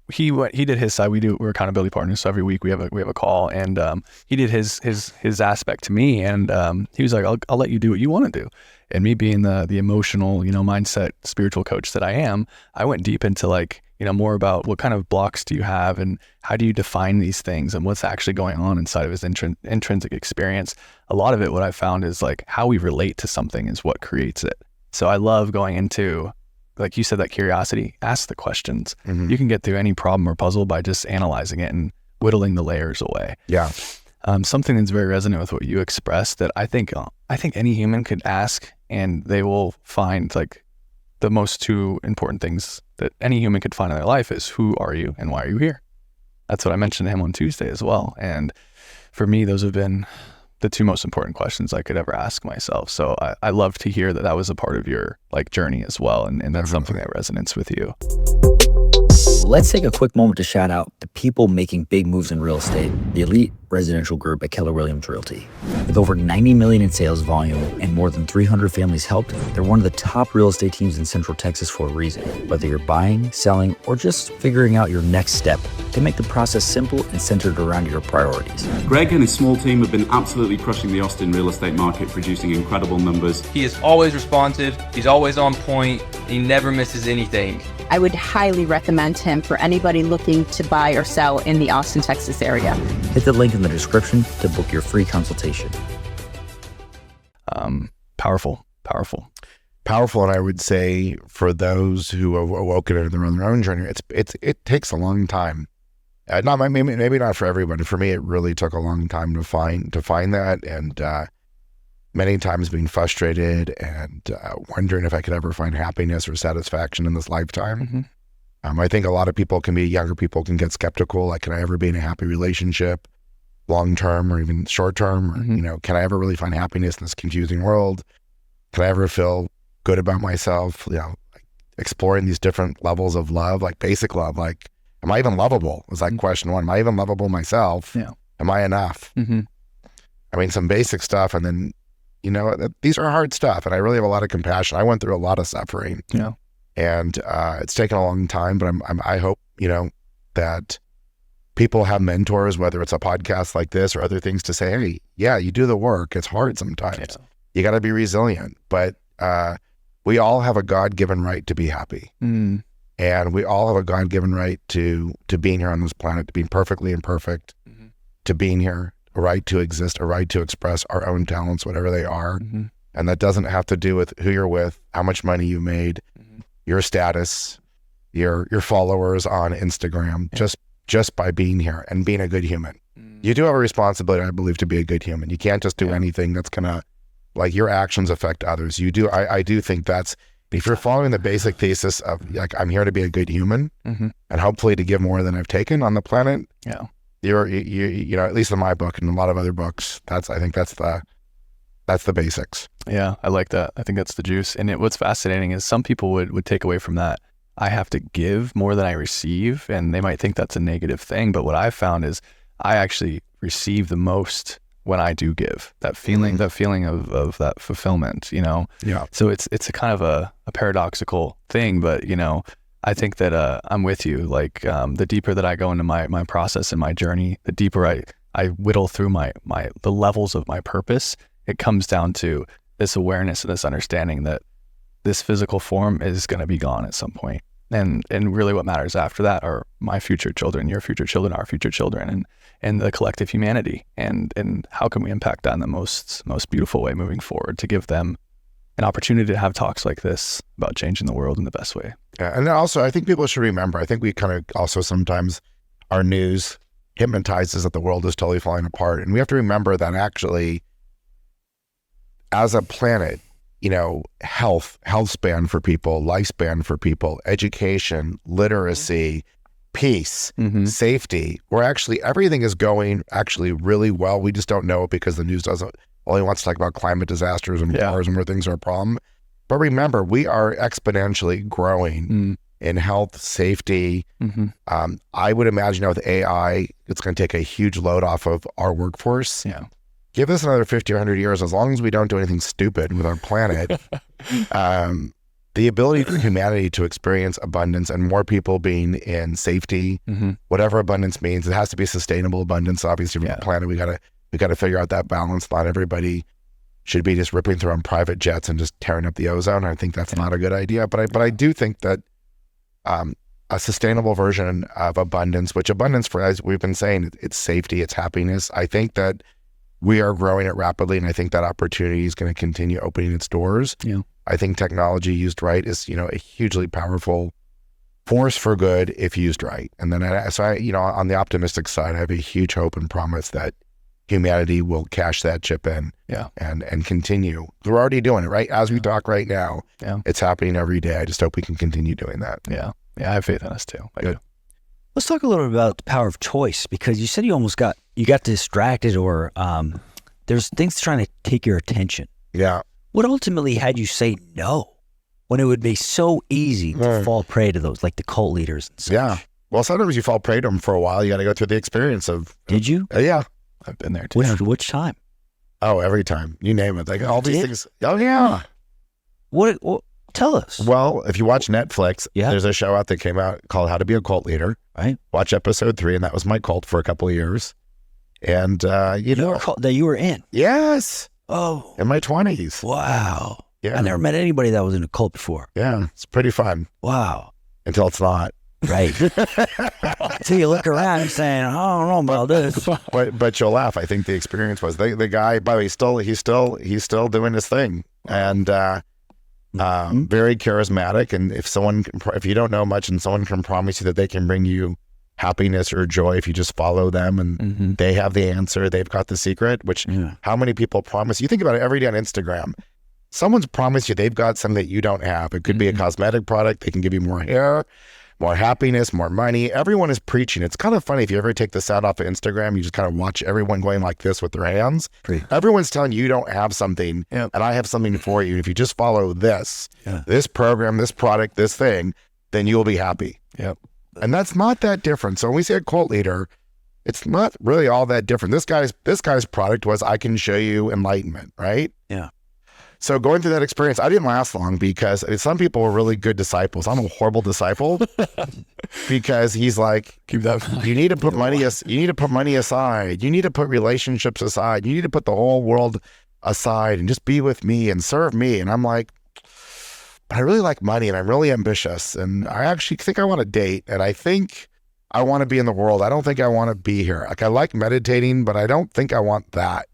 he did his side. We're accountability partners, so every week we have a call, and he did his aspect to me, and he was like, I'll let you do what you want to do. And me being the emotional, mindset, spiritual coach that I am, I went deep into like, more about what kind of blocks do you have and how do you define these things and what's actually going on inside of his intrinsic experience. A lot of it, what I found is like how we relate to something is what creates it. So I love going into, like you said, that curiosity, ask the questions. Mm-hmm. You can get through any problem or puzzle by just analyzing it and whittling the layers away. Yeah. Something that's very resonant with what you expressed that I think any human could ask and they will find like the most two important things that any human could find in their life is who are you and why are you here? That's what I mentioned to him on Tuesday as well. And for me, those have been the two most important questions I could ever ask myself. So I love to hear that that was a part of your like journey as well. And that's something that resonates with you. Let's take a quick moment to shout out the people making big moves in real estate, the elite residential group at Keller Williams Realty. With over 90 million in sales volume and more than 300 families helped, they're one of the top real estate teams in Central Texas for a reason. Whether you're buying, selling, or just figuring out your next step, they make the process simple and centered around your priorities. Greg and his small team have been absolutely crushing the Austin real estate market, producing incredible numbers. He is always responsive, he's always on point, he never misses anything. I would highly recommend him for anybody looking to buy or sell in the Austin, Texas area. Hit the link in the description to book your free consultation. Powerful. And I would say for those who have awoken into their own journey, it takes a long time. Maybe not for everybody. For me, it really took a long time to find that, and many times being frustrated and wondering if I could ever find happiness or satisfaction in this lifetime. Mm-hmm. I think a lot of people younger people can get skeptical. Like, can I ever be in a happy relationship, long term or even short term? Or, Mm-hmm. can I ever really find happiness in this confusing world? Can I ever feel good about myself? Exploring these different levels of love, like basic love. Like, am I even lovable? Was like question one. Am I even lovable myself? Yeah. Am I enough? Mm-hmm. I mean, some basic stuff, and then these are hard stuff, and I really have a lot of compassion. I went through a lot of suffering, and it's taken a long time. But I hope that people have mentors, whether it's a podcast like this or other things, to say, hey, yeah, you do the work. It's hard sometimes. Yeah. You got to be resilient, but we all have a God-given right to be happy, and we all have a God-given right to being here on this planet, to being perfectly imperfect, to being here. A right to exist, a right to express our own talents, whatever they are. Mm-hmm. And that doesn't have to do with who you're with, how much money you made, your status, your followers on Instagram, just by being here and being a good human. You do have a responsibility, I believe, to be a good human. You can't just do anything that's gonna, like, your actions affect others. You do. I do think that's, if you're following the basic thesis of like, I'm here to be a good human and hopefully to give more than I've taken on the planet. Yeah. You're at least in my book and a lot of other books, I think that's the basics. Yeah, I like that. I think that's the juice. And what's fascinating is some people would take away from that, I have to give more than I receive, and they might think that's a negative thing. But what I've found is I actually receive the most when I do give. That feeling, of that fulfillment. Yeah. So it's a kind of a paradoxical thing, but I think that I'm with you. Like, the deeper that I go into my process and my journey, the deeper I whittle through the levels of my purpose. It comes down to this awareness and this understanding that this physical form is going to be gone at some point. And really what matters after that are my future children, your future children, our future children, and the collective humanity. And how can we impact that in the most beautiful way moving forward, to give them an opportunity to have talks like this about changing the world in the best way. Yeah, and also I think people should remember, I think we kind of also sometimes, our news hypnotizes that the world is totally falling apart. And we have to remember that actually, as a planet, health span for people, lifespan for people, education, literacy, peace, safety, everything is going actually really well. We just don't know it because the news only wants to talk about climate disasters and wars and where things are a problem. But remember, we are exponentially growing in health, safety. I would imagine with AI, it's going to take a huge load off of our workforce. Yeah. Give this another 50 or 100 years, as long as we don't do anything stupid with our planet, the ability for humanity to experience abundance and more people being in safety, whatever abundance means, it has to be sustainable abundance. Obviously, for the planet, we got to figure out that balance. Not everybody should be just ripping through on private jets and just tearing up the ozone. I think that's not a good idea. But I do think that a sustainable version of abundance, which abundance, for as we've been saying, it's safety, it's happiness. I think that we are growing it rapidly, and I think that opportunity is going to continue opening its doors. Yeah. I think technology used right is, a hugely powerful force for good if used right. And then, on the optimistic side, I have a huge hope and promise that humanity will cash that chip in and continue. We're already doing it, right? As we talk right now, it's happening every day. I just hope we can continue doing that. Yeah. Yeah, I have faith in us too. Good. Let's talk a little bit about the power of choice, because you said you almost got distracted, or there's things trying to take your attention. Yeah. What ultimately had you say no when it would be so easy to fall prey to those, like the cult leaders and such? Yeah. Well, sometimes you fall prey to them for a while. You got to go through the experience of. Did you? Yeah. I've been there too. Which time? Oh, every time. You name it. Like all these things. Oh, yeah. What? Tell us. Well, if you watch Netflix, Yeah. there's a show out that came out called How to Be a Cult Leader. Right. Watch episode 3, and that was my cult for a couple of years. And, That you were in. Yes. Oh. In my 20s. Wow. Yeah. I never met anybody that was in a cult before. Yeah. It's pretty fun Wow. until it's not. Right. So you look around and saying, I don't know about this. But you'll laugh. I think the experience was the guy, by the way, he's still doing his thing. And, very charismatic. And if you don't know much and someone can promise you that they can bring you happiness or joy if you just follow them, and they have the answer, they've got the secret, which how many people promise? You think about it every day on Instagram. Someone's promised you they've got something that you don't have. It could be a cosmetic product. They can give you more hair, more happiness, more money. Everyone is preaching. It's kind of funny if you ever take the sound off of Instagram, you just kind of watch everyone going like this with their hands. Everyone's telling you don't have something, and I have something for you. If you just follow this program, this product, this thing, then you'll be happy. Yep. And that's not that different. So when we say a cult leader, it's not really all that different. This guy's product was, I can show you enlightenment, right? Yeah. So going through that experience, I didn't last long because some people were really good disciples. I'm a horrible disciple because he's like, Keep that. you need to put money. You need to put money aside. You need to put relationships aside. You need to put the whole world aside and just be with me and serve me. And I'm like, but I really like money and I'm really ambitious and I actually think I want to date and I think I want to be in the world. I don't think I want to be here. Like I like meditating, but I don't think I want that.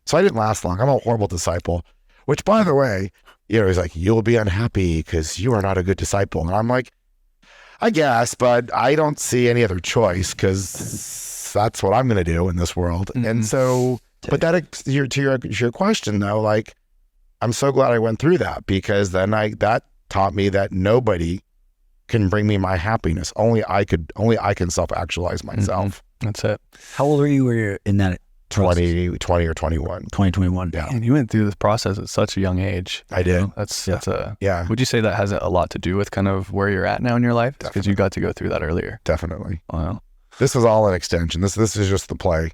So I didn't last long. I'm a horrible disciple. Which, by the way, he's like, you'll be unhappy because you are not a good disciple. And I'm like, I guess, but I don't see any other choice because that's what I'm going to do in this world. And so, but to your question though, like, I'm so glad I went through that because then that taught me that nobody can bring me my happiness. Only I can self-actualize myself. That's it. How old were you when you were in that? 20 or 21. 2021. Yeah. And you went through this process at such a young age. I did. That's yeah. Would you say that has a lot to do with kind of where you're at now in your life? Because you got to go through that earlier. Definitely. Wow. This was all an extension. This is just the play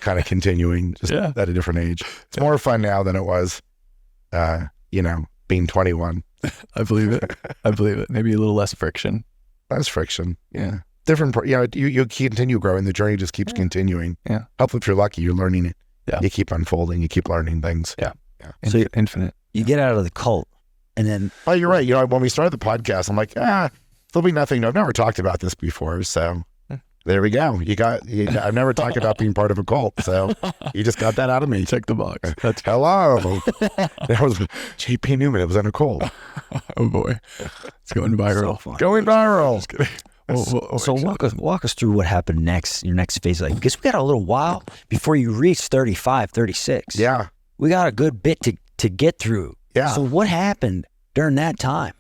kind of continuing just at a different age. It's more fun now than it was, being 21. I believe it. I believe it. Maybe a little less friction. Less friction. Yeah. Different, you continue growing. The journey just keeps continuing. Yeah. Hopefully, if you're lucky, you're learning it. Yeah. You keep unfolding. You keep learning things. Yeah. So infinite. You get out of the cult and then. Oh, you're right. When we started the podcast, I'm like, there'll be nothing. I've never talked about this before. So there we go. I've never talked about being part of a cult. So you just got that out of me. Check the box. Hello. That was JP Newman. It was in a cult. Oh boy. It's going viral. So Going viral. Just kidding. So walk us through what happened next, your next phase. Like, because we got a little while before you reach 35, 36. Yeah. We got a good bit to get through. Yeah. So what happened during that time?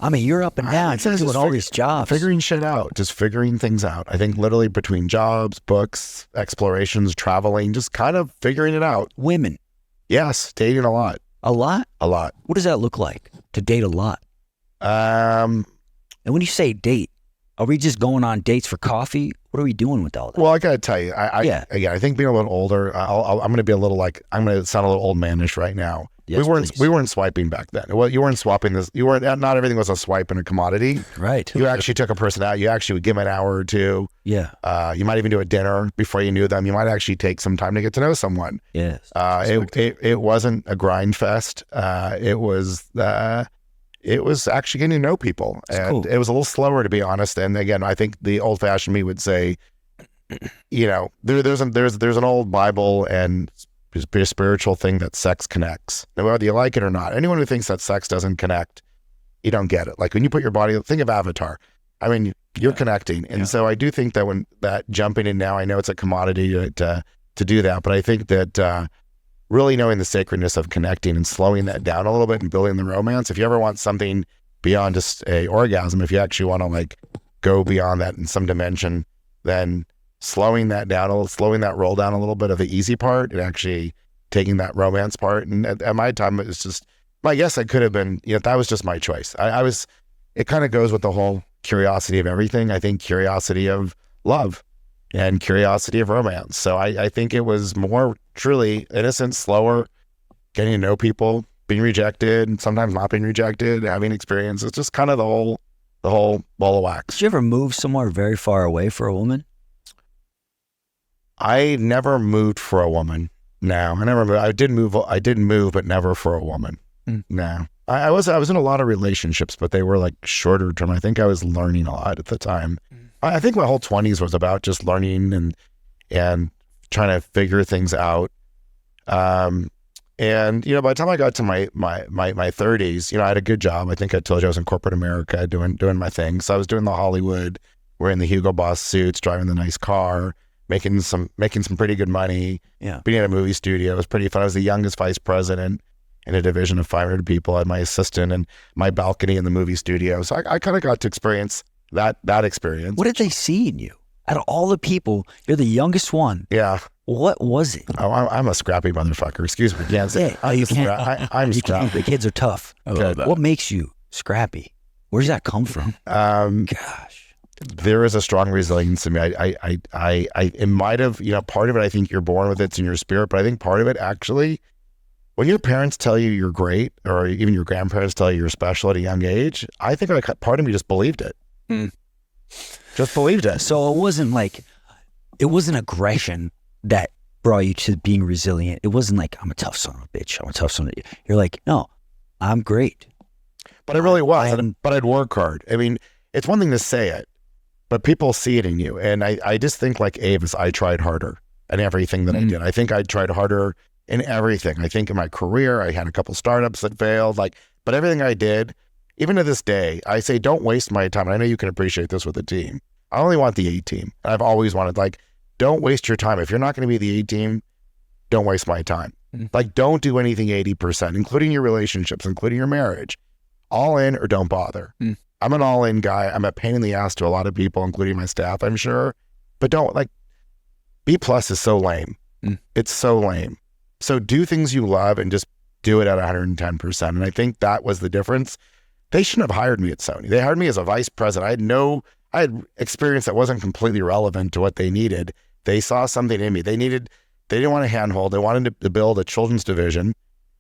I mean, you're up and down, you're doing all these jobs. Figuring shit out, just figuring things out. I think literally between jobs, books, explorations, traveling, just kind of figuring it out. Women. Yes, dating a lot. A lot? A lot. What does that look like, to date a lot? And when you say date, are we just going on dates for coffee? What are we doing with all that? Well, I got to tell you, I think being a little older, I'm going to be a little I'm going to sound a little old manish right now. Yes, we weren't swiping back then. Well, you weren't swapping this. Not everything was a swipe and a commodity. Right. You actually took a person out. You actually would give them an hour or two. Yeah. You might even do a dinner before you knew them. You might actually take some time to get to know someone. Yes. It wasn't a grind fest. It it was actually getting to know people. And cool. it was a little slower, to be honest. And again, I think the old fashioned me would say, you know, there's an old Bible and spiritual thing that sex connects. Now, whether you like it or not, anyone who thinks that sex doesn't connect, you don't get it. Like when you put your body, think of Avatar. I mean, you're connecting. And so I do think that when that jumping in now, I know it's a commodity to do that, but I think that really knowing the sacredness of connecting and slowing that down a little bit and building the romance, if you ever want something beyond just a orgasm, if you actually want to like go beyond that in some dimension, then slowing that down, slowing that roll down a little bit of the easy part and actually taking that romance part. And at my time, it was just, I guess I could have been, you know, that was just my choice. It kind of goes with the whole curiosity of everything. I think curiosity of love and curiosity of romance. So I think it was more truly innocent, slower, getting to know people, being rejected, sometimes not being rejected, having experience. It's just kind of the whole ball of wax. Did you ever move somewhere very far away for a woman? I never moved for a woman. No, I never moved. I did move, but never for a woman. No. I was in a lot of relationships, but they were like shorter term. I think I was learning a lot at the time. I think my whole 20s was about just learning and trying to figure things out. And you know, by the time I got to my 30s, you know, I had a good job. I think I told you I was in corporate America doing my thing. So I was doing the Hollywood, wearing the Hugo Boss suits, driving the nice car, making some pretty good money. Yeah. Being at a movie studio, it was pretty fun. I was the youngest vice president in a division of 500 people. I had my assistant and my balcony in the movie studio. So I kind of got to experience that experience. What did they see in you? Out of all the people, you're the youngest one. Yeah. What was it? Oh, I'm a scrappy motherfucker. Excuse me. Can't say. Yeah, you can't. I'm You can't. scrappy. The kids are tough. I love that. What makes you scrappy? Where does that come from? Gosh. There is a strong resilience in me. It might have, you know, part of it, I think you're born with it's in your spirit, but I think part of it actually, when your parents tell you you're great, or even your grandparents tell you you're special at a young age, I think part of me just believed it. Just believed it. So it wasn't aggression that brought you to being resilient. It wasn't like, I'm a tough son of a bitch. I'm a tough son of a... You're like, no, I'm great. But it really was. But I'd work hard. I mean, it's one thing to say it, but people see it in you. And I just think like Avis, I tried harder in everything that I did. I think I tried harder in everything. I think in my career, I had a couple startups that failed, but everything I did, even to this day, I say, don't waste my time. And I know you can appreciate this with a team. I only want the A team. I've always wanted, don't waste your time. If you're not going to be the A team, don't waste my time. Don't do anything 80%, including your relationships, including your marriage. All in or don't bother. I'm an all in guy. I'm a pain in the ass to a lot of people, including my staff, I'm sure. But don't, B+ is so lame. It's so lame. So do things you love and just do it at 110%. And I think that was the difference. They shouldn't have hired me at Sony. They hired me as a vice president. I had experience that wasn't completely relevant to what they needed. They saw something in me. They didn't want a handhold. They wanted to build a children's division,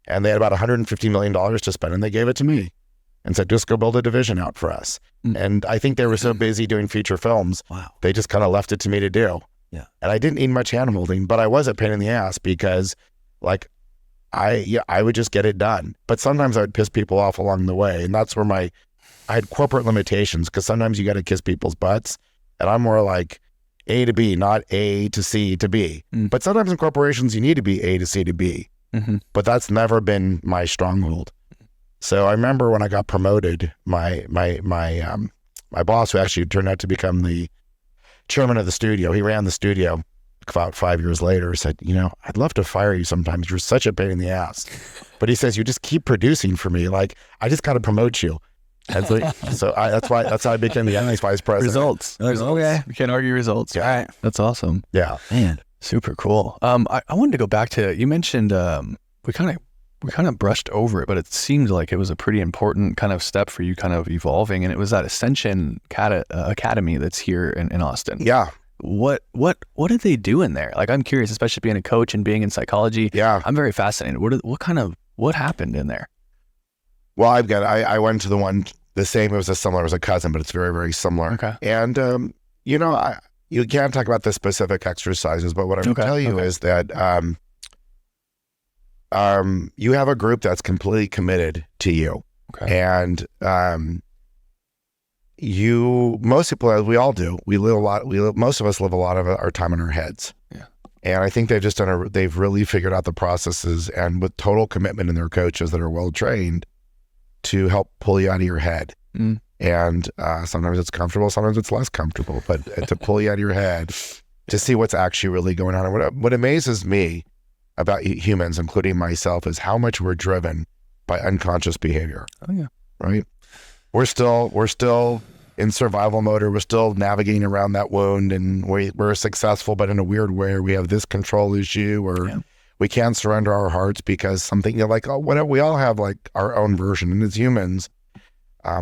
and they had about $150 million to spend, and they gave it to me and said, just go build a division out for us. And I think they were so busy doing feature films, they just kind of left it to me to do. Yeah. And I didn't need much handholding, but I was a pain in the ass because I would just get it done. But sometimes I would piss people off along the way. And that's where I had corporate limitations, because sometimes you got to kiss people's butts. And I'm more like A to B, not A to C to B. But sometimes in corporations, you need to be A to C to B. But that's never been my stronghold. So I remember when I got promoted, my boss, who actually turned out to become the chairman of the studio, he ran the studio about 5 years later, said, I'd love to fire you sometimes. You're such a pain in the ass. But he says, you just keep producing for me. I just got to promote you. And so that's how I became the vice president. Results. Okay. We can't argue results. All right. That's awesome. Yeah. Man. Super cool. I wanted to go back to, you mentioned, we kind of brushed over it, but it seemed like it was a pretty important kind of step for you kind of evolving. And it was that Ascension Academy that's here in Austin. Yeah. What did they do in there? I'm curious, especially being a coach and being in psychology. Yeah. I'm very fascinated. What happened in there? Well, I went to the same, it was it was a cousin, but it's very, very similar. Okay. And, you can't talk about the specific exercises, but what I can tell you is that, you have a group that's completely committed to you. Okay. And most people, as we all do, most of us live a lot of our time in our heads. Yeah. And I think they've really figured out the processes, and with total commitment in their coaches that are well trained to help pull you out of your head. Mm. And sometimes it's comfortable, sometimes it's less comfortable, but to pull you out of your head to see what's actually really going on. And what amazes me about humans, including myself, is how much we're driven by unconscious behavior. Oh yeah. Right? We're still in survival mode, or we're still navigating around that wound, and we're successful, but in a weird way. We have this control issue, or we can't surrender our hearts because something, like, oh, whatever. We all have like our own version, and as humans,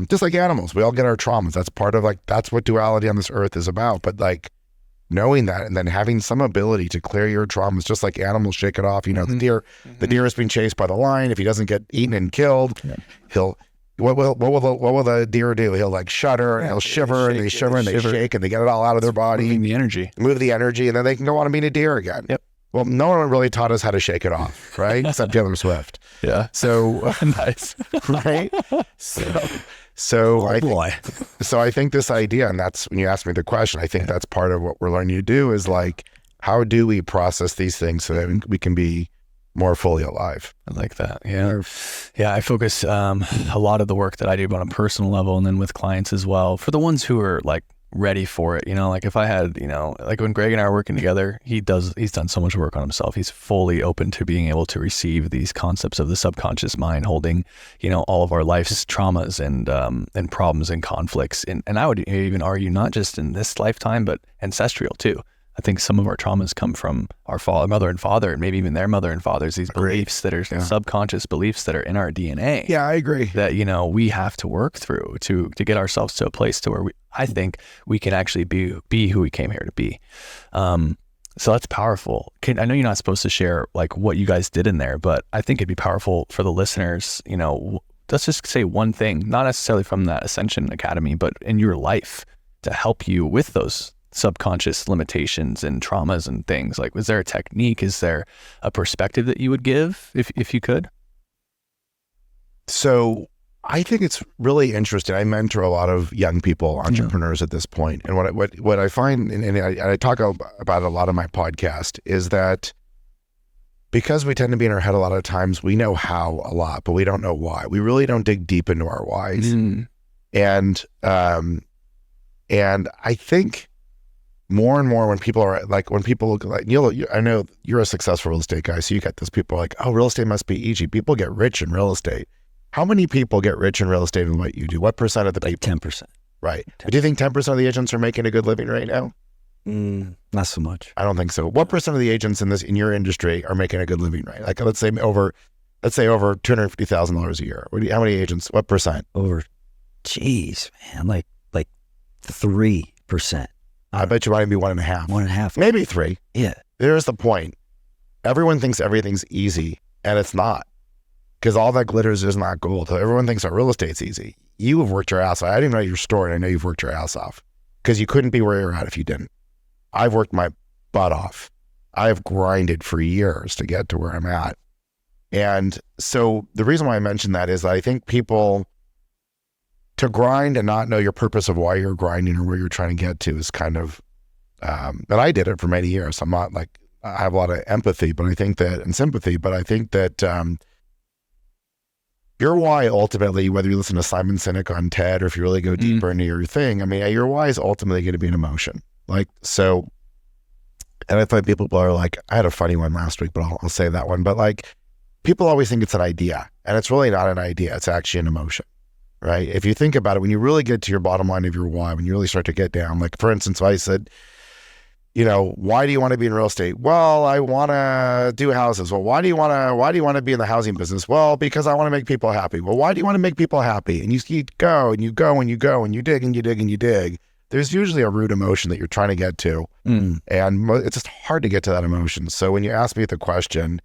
just like animals, we all get our traumas. That's part of that's what duality on this earth is about. But like knowing that, and then having some ability to clear your traumas, just like animals shake it off. The deer is being chased by the lion. If he doesn't get eaten and killed, what will the deer do? He'll like shudder, and he'll shiver, and they shiver, and they shake, and they get it all out of their body. Move the energy, and then they can go on and being a deer again. Yep. Well, no one really taught us how to shake it off, right? Except Taylor Swift. Yeah. So nice. Right? So I think this idea, and that's when you asked me the question, I think that's part of what we're learning to do is like, how do we process these things so that we can be more fully alive? I like that. Yeah. Yeah. I focus a lot of the work that I do on a personal level, and then with clients as well, for the ones who are like ready for it. Like if I had, like when Greg and I are working together, he's done so much work on himself. He's fully open to being able to receive these concepts of the subconscious mind holding, all of our life's traumas and problems and conflicts. And I would even argue not just in this lifetime, but ancestral too. I think some of our traumas come from our mother and father, and maybe even their mother and fathers, these beliefs that are subconscious beliefs that are in our DNA. Yeah, I agree. That, we have to work through to get ourselves to a place to where I think we can actually be who we came here to be. So that's powerful. I know you're not supposed to share like what you guys did in there, but I think it'd be powerful for the listeners, let's just say one thing, not necessarily from that Ascension Academy, but in your life to help you with those subconscious limitations and traumas and things. Like, was there a technique? Is there a perspective that you would give if you could? So I think it's really interesting. I mentor a lot of young people, entrepreneurs at this point. And what I find, and I talk about a lot of my podcast, is that because we tend to be in our head a lot of times, we know how a lot, but we don't know why. We really don't dig deep into our whys. And I think more and more when people look like, I know you're a successful real estate guy, so you get this, people are like, oh, real estate must be easy. People get rich in real estate. How many people get rich in real estate in what you do? What percent of the people? 10%. Right. 10%. Do you think 10% of the agents are making a good living right now? Not so much. I don't think so. What percent of the agents in your industry are making a good living, right? Like let's say over $250,000 a year. How many agents? What percent? Geez, man, like 3%. I bet you might be 1.5. 1.5. Maybe 3. Yeah. There's the point. Everyone thinks everything's easy, and it's not. Because all that glitters is not gold. So everyone thinks that real estate's easy. You have worked your ass off. I didn't know your story, and I know you've worked your ass off. Because you couldn't be where you're at if you didn't. I've worked my butt off. I've grinded for years to get to where I'm at. And so the reason why I mention that is that I think people, to grind and not know your purpose of why you're grinding or where you're trying to get to is kind of, and I did it for many years. I'm not like, I have a lot of empathy, but I think that, and sympathy, but I think that your why ultimately, whether you listen to Simon Sinek on TED or if you really go deeper into your thing, I mean, your why is ultimately going to be an emotion. Like, so, and I thought people are like, I had a funny one last week, but I'll say that one. But like, people always think it's an idea, and it's really not an idea. It's actually an emotion. Right? If you think about it, when you really get to your bottom line of your why, when you really start to get down, like for instance, if I said, why do you want to be in real estate? Well, I want to do houses. Well, why do you want to be in the housing business? Well, because I want to make people happy. Well, why do you want to make people happy? And you go and you go and you go and you dig and you dig and you dig. There's usually a root emotion that you're trying to get to. And it's just hard to get to that emotion. So when you ask me the question,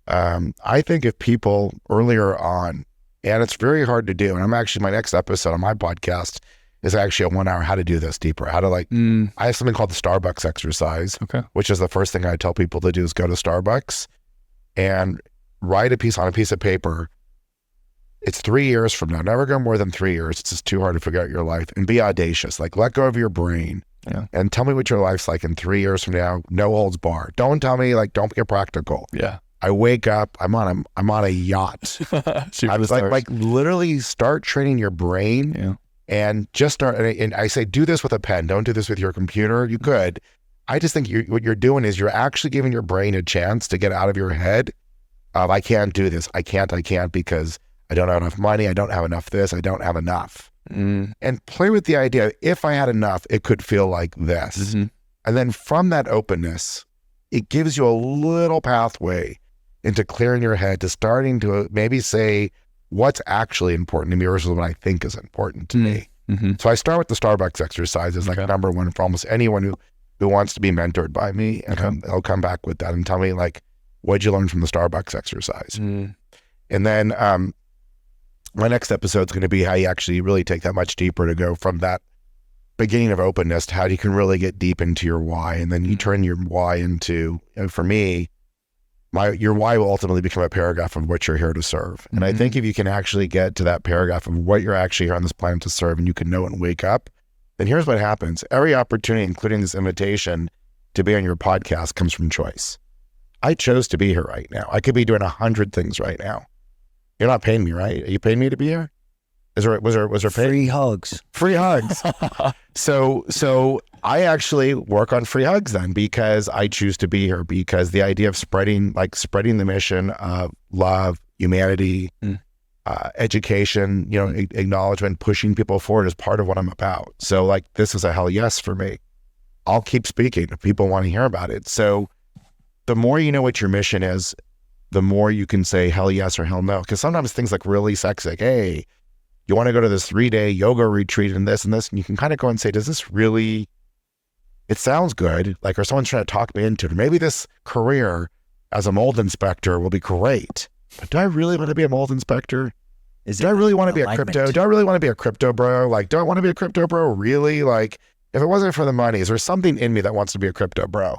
I think if people earlier on, and it's very hard to do. And I'm actually, my next episode on my podcast is actually a 1 hour how to do this deeper. How to I have something called the Starbucks exercise, which is the first thing I tell people to do is go to Starbucks and write a piece on a piece of paper It's 3 years from now. Never go more than 3 years. It's just too hard to figure out your life. And be audacious. Like, let go of your brain. Yeah. And tell me what your life's like in 3 years from now. No holds barred. Don't tell me, like, don't get practical. Yeah. I wake up, I'm on a yacht. I was like literally start training your brain. Yeah. And just start, and I say, do this with a pen. Don't do this with your computer. You could. I just think what you're doing is you're actually giving your brain a chance to get out of your head of, I can't do this. I can't because I don't have enough money. I don't have enough this. I don't have enough. And play with the idea, if I had enough, it could feel like this. And then from that openness, it gives you a little pathway into clearing your head to starting to maybe say, what's actually important to me versus what I think is important to me. So I start with the Starbucks exercise as like number one for almost anyone who wants to be mentored by me. And they'll come back with that and tell me, like, what'd you learn from the Starbucks exercise? And then my next episode is going to be how you actually really take that much deeper to go from that beginning of openness to how you can really get deep into your why. And then you turn your why into, for me, your why will ultimately become a paragraph of what you're here to serve. And I think if you can actually get to that paragraph of what you're actually here on this planet to serve, and you can know it and wake up, then here's what happens. Every opportunity, including this invitation to be on your podcast, comes from choice. I chose to be here right now. I could be doing 100 things right now. You're not paying me, right? Are you paying me to be here? Was there pay? Free hugs. Free hugs. So I actually work on free hugs then, because I choose to be here, because the idea of spreading the mission of love, humanity, education, acknowledgement, pushing people forward is part of what I'm about. So like, this is a hell yes for me. I'll keep speaking if people want to hear about it. So the more you know what your mission is, the more you can say hell yes or hell no. Because sometimes things like really sexy, like, hey, you want to go to this 3-day yoga retreat and this, and you can kind of go and say, does this really, it sounds good. Like, or someone's trying to talk me into it. Or maybe this career as a mold inspector will be great. But do I really want to be a mold inspector? Do I really want to be a crypto? Do I really want to be a crypto bro? Like, do I want to be a crypto bro? Really? Like, if it wasn't for the money, is there something in me that wants to be a crypto bro?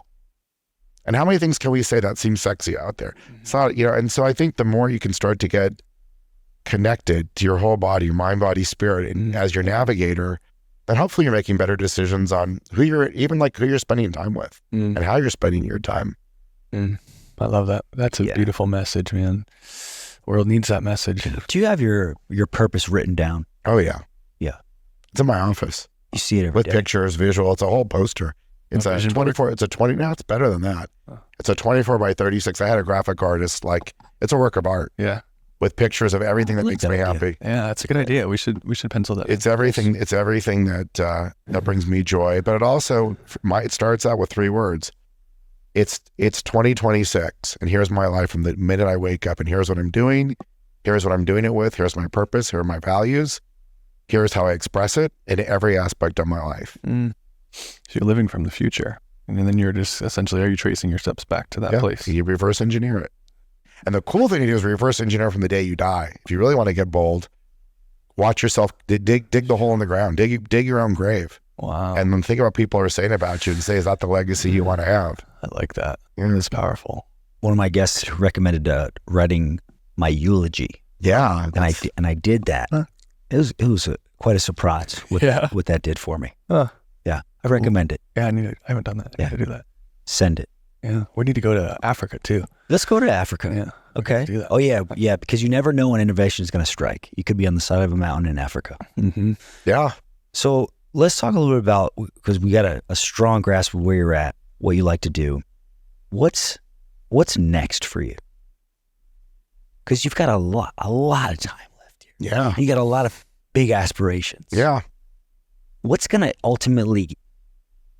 And how many things can we say that seem sexy out there? So, and so I think the more you can start to get connected to your whole body, your mind, body, spirit, and as your navigator, then hopefully you're making better decisions on who you're spending time with and how you're spending your time. I love that. That's a beautiful message, man. World needs that message. Do you have your purpose written down? Oh yeah. Yeah. It's in my office. You see it every day. With pictures, visual. It's a whole poster. It's a 24. It's a 20. No, it's better than that. It's a 24 by 36. I had a graphic artist. Like, it's a work of art. Yeah. With pictures of everything that makes me happy. Yeah, that's a good idea. We should pencil that. It's everything. It's everything that brings me joy. But it also it starts out with 3 words. It's 2026, and here's my life from the minute I wake up, and here's what I'm doing. Here's what I'm doing it with. Here's my purpose. Here are my values. Here's how I express it in every aspect of my life. So you're living from the future, and then you're just essentially, are you tracing your steps back to that place? You reverse engineer it. And the cool thing to do is reverse engineer from the day you die. If you really want to get bold, watch yourself dig the hole in the ground, dig your own grave. Wow. And then think about people are saying about you and say, is that the legacy you want to have? I like that. It's powerful. One of my guests recommended writing my eulogy. Yeah. And I did that. Huh. It was quite a surprise what that did for me. Yeah. I recommend it. Yeah, I haven't done that. I need to do that. Send it. Yeah. We need to go to Africa too. Let's go to Africa. Yeah. Okay. Do that. Oh yeah. Yeah. Because you never know when innovation is going to strike. You could be on the side of a mountain in Africa. Yeah. So let's talk a little bit about, because we got a strong grasp of where you're at, what you like to do. What's next for you? Because you've got a lot of time left here. Yeah. You got a lot of big aspirations. Yeah. What's going to ultimately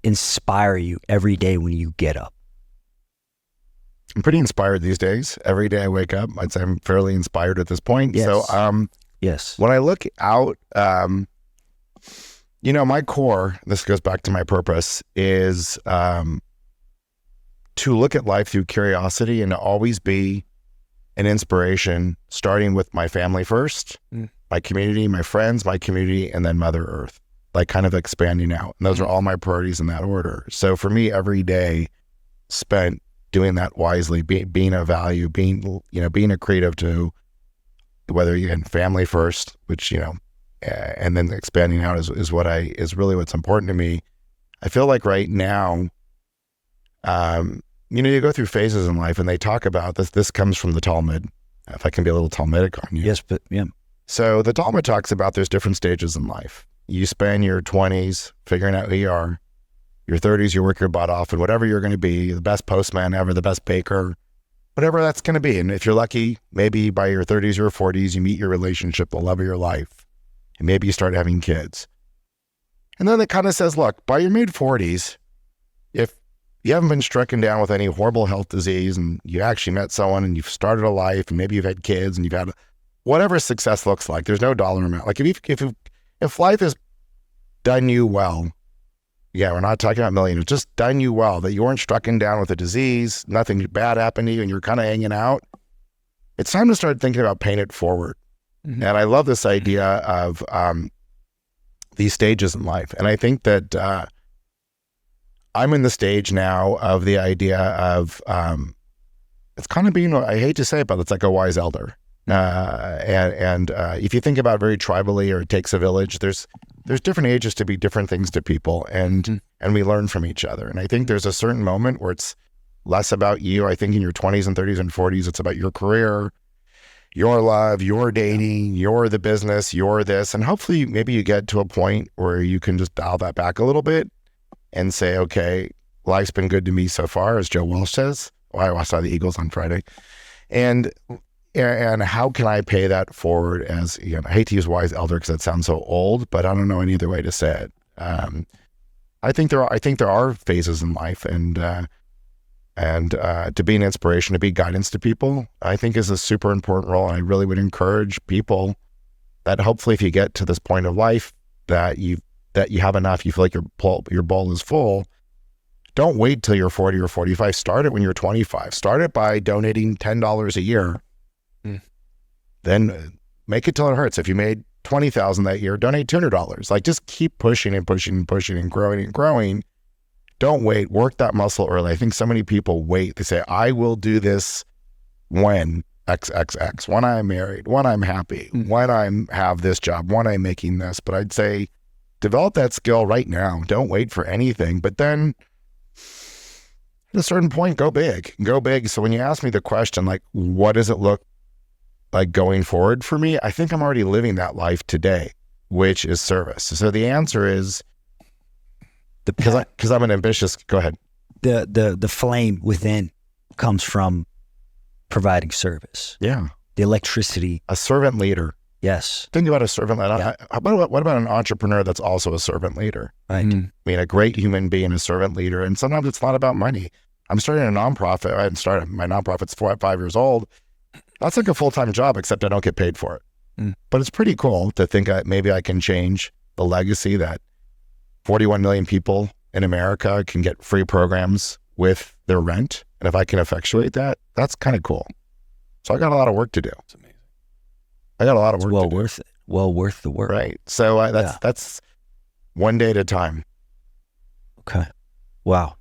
inspire you every day when you get up? I'm pretty inspired these days. Every day I wake up, I'd say I'm fairly inspired at this point. Yes. So, yes. When I look out, my core, this goes back to my purpose, is to look at life through curiosity and to always be an inspiration, starting with my family first, my community, my friends, my community, and then Mother Earth, like kind of expanding out. And those are all my priorities in that order. So for me, every day spent doing that wisely, being a value, being a creative to whether you're in family first, which, and then expanding out is really what's important to me. I feel like right now, you go through phases in life, and they talk about this. This comes from the Talmud, if I can be a little Talmudic on you. Yes, but yeah. So the Talmud talks about there's different stages in life. You spend your 20s figuring out who you are. Your 30s, you work your butt off, and whatever you're going to be, the best postman ever, the best baker, whatever that's going to be. And if you're lucky, maybe by your 30s or 40s, you meet your relationship, the love of your life, and maybe you start having kids. And then it kind of says, look, by your mid-40s, if you haven't been stricken down with any horrible health disease, and you actually met someone, and you've started a life, and maybe you've had kids, and you've had whatever success looks like, there's no dollar amount. Like if life has done you well, yeah, we're not talking about millions, it's just done you well, that you weren't stricken down with a disease, nothing bad happened to you, and you're kind of hanging out, it's time to start thinking about paying it forward. Mm-hmm. And I love this idea of these stages in life. And I think that I'm in the stage now of the idea of it's kind of being, I hate to say it, but it's like a wise elder. And if you think about very tribally, or it takes a village, there's different ages to be different things to people, and we learn from each other. And I think there's a certain moment where it's less about you. I think in your 20s and 30s and 40s, it's about your career, your love, your dating, your the business, your this. And hopefully maybe you get to a point where you can just dial that back a little bit and say, okay, life's been good to me so far, as Joe Walsh says. I saw the Eagles on Friday. And how can I pay that forward as, I hate to use wise elder because that sounds so old, but I don't know any other way to say it. I think there are phases in life, and to be an inspiration, to be guidance to people, I think is a super important role. And I really would encourage people that hopefully if you get to this point of life that you have enough, you feel like your bowl is full, don't wait till you're 40 or 45. Start it when you're 25. Start it by donating $10 a year. Then make it till it hurts. If you made $20,000 that year, donate $200. Like, just keep pushing and pushing and pushing and growing and growing. Don't wait. Work that muscle early. I think so many people wait. They say, I will do this when XXX, when I'm married, when I'm happy, when I have this job, when I'm making this. But I'd say develop that skill right now. Don't wait for anything. But then at a certain point, go big. Go big. So when you ask me the question, like, what does it look like going forward for me? I think I'm already living that life today, which is service. So the answer is, because I'm an ambitious, go ahead. The flame within comes from providing service. Yeah. The electricity. A servant leader. Yes. Think about a servant leader. Yeah. What about an entrepreneur that's also a servant leader? Right. I mean, a great human being, a servant leader. And sometimes it's not about money. I'm starting a nonprofit. I hadn't started. My nonprofit's 5 years old. That's like a full-time job, except I don't get paid for it. But it's pretty cool to think maybe I can change the legacy that 41 million people in America can get free programs with their rent. And if I can effectuate that, that's kind of cool. So I got a lot of work to do. That's amazing. I got a lot of work to do. Worth it. Well worth the work. Right. So that's one day at a time. Okay. Wow.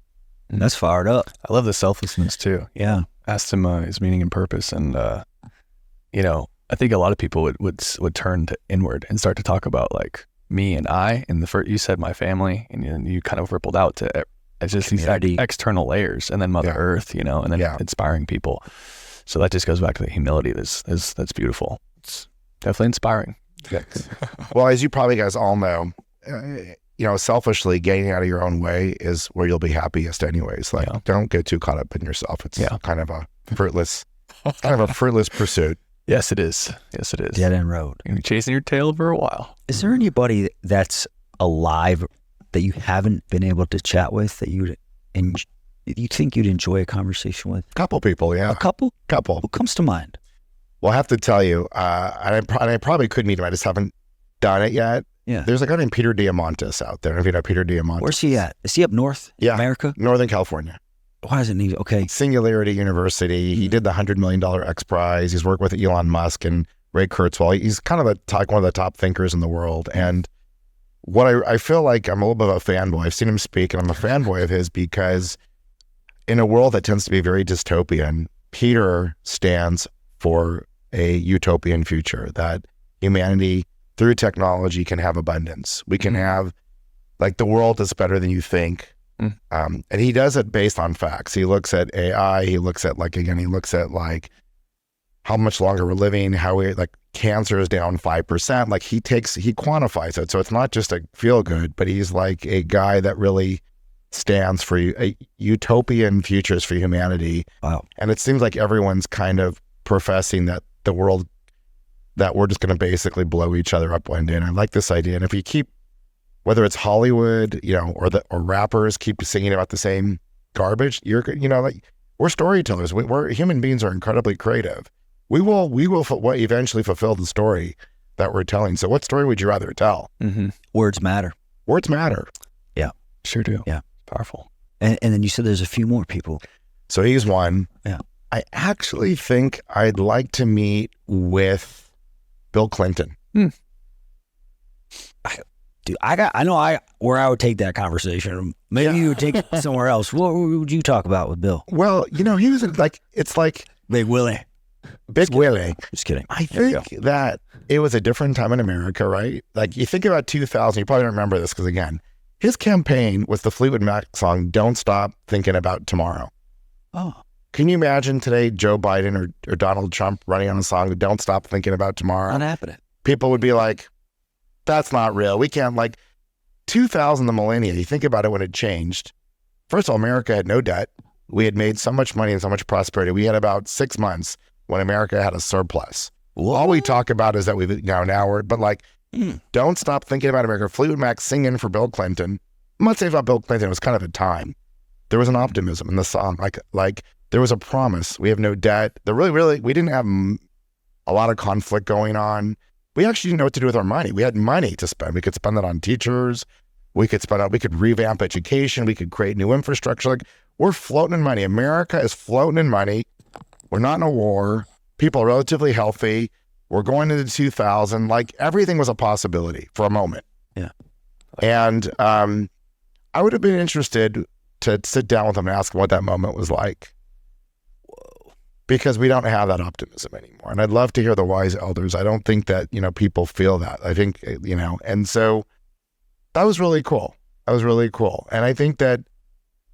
That's fired up. I love the selflessness too. Yeah. Asked him his meaning and purpose, and I think a lot of people would turn to inward and start to talk about like me and I. And the first, you said my family, and you kind of rippled out to just these external layers, and then Mother Earth, and then inspiring people. So that just goes back to the humility. That's beautiful. It's definitely inspiring. Yeah. Well, as you probably guys all know, selfishly getting out of your own way is where you'll be happiest anyways. Like, don't get too caught up in yourself. It's kind of a fruitless pursuit. Yes, it is. Yes, it is. Dead end road. You're chasing your tail for a while. Is there anybody that's alive that you haven't been able to chat with that you think you'd enjoy a conversation with? A couple people, yeah. A couple? Couple. Who comes to mind? Well, I have to tell you, and I probably could meet him. I just haven't done it yet. Yeah. There's a guy named Peter Diamandis out there. I don't know if you know Peter Diamandis. Where's he at? Is he up north? Yeah. America? Northern California. Why isn't he? Okay. Singularity University. He did the $100 million X Prize. He's worked with Elon Musk and Ray Kurzweil. He's kind of one of the top thinkers in the world. And what I feel like I'm a little bit of a fanboy. I've seen him speak, and I'm a fanboy of his because in a world that tends to be very dystopian, Peter stands for a utopian future, that humanity through technology can have abundance. We can have, like, the world is better than you think. And he does it based on facts. He looks at AI. He looks at like how much longer we're living, how we, like, cancer is down 5%. Like, he quantifies it. So it's not just a feel good, but he's like a guy that really stands for a utopian futures for humanity. Wow. And it seems like everyone's kind of professing that the world, that we're just going to basically blow each other up one day. And I like this idea. And if you keep, whether it's Hollywood, or rappers keep singing about the same garbage, like, we're storytellers. We're human beings are incredibly creative. We will eventually fulfill the story that we're telling. So what story would you rather tell? Words matter. Words matter. Yeah. Sure do. Yeah. Powerful. And then you said there's a few more people. So he's one. Yeah. I actually think I'd like to meet with Bill Clinton. Dude, I know where I would take that conversation. Maybe you would take it somewhere else. What would you talk about with Bill? Well, he was like, it's like Big Willie. Big Willie. Just kidding. I think that it was a different time in America, right? Like, you think about 2000, you probably don't remember this because, again, his campaign was the Fleetwood Mac song, Don't Stop Thinking About Tomorrow. Oh. Can you imagine today Joe Biden or Donald Trump running on a song, Don't Stop Thinking About Tomorrow? Not happening. People would be like, that's not real. We can't, like, 2000, the millennia, you think about it when it changed. First of all, America had no debt. We had made so much money and so much prosperity. We had about 6 months when America had a surplus. Whoa. All we talk about is that but like, don't stop thinking about America. Fleetwood Mac singing for Bill Clinton. I'm not saying about Bill Clinton, it was kind of a time. There was an optimism in the song. Like there was a promise. We have no debt. We didn't have a lot of conflict going on. We actually didn't know what to do with our money. We had money to spend. We could spend it on teachers. We could revamp education. We could create new infrastructure. Like, we're floating in money. America is floating in money. We're not in a war. People are relatively healthy. We're going into 2000. Like, everything was a possibility for a moment. Yeah. And I would have been interested to sit down with him and ask him what that moment was like. Because we don't have that optimism anymore. And I'd love to hear the wise elders. I don't think that, people feel that. I think, and so that was really cool. And I think that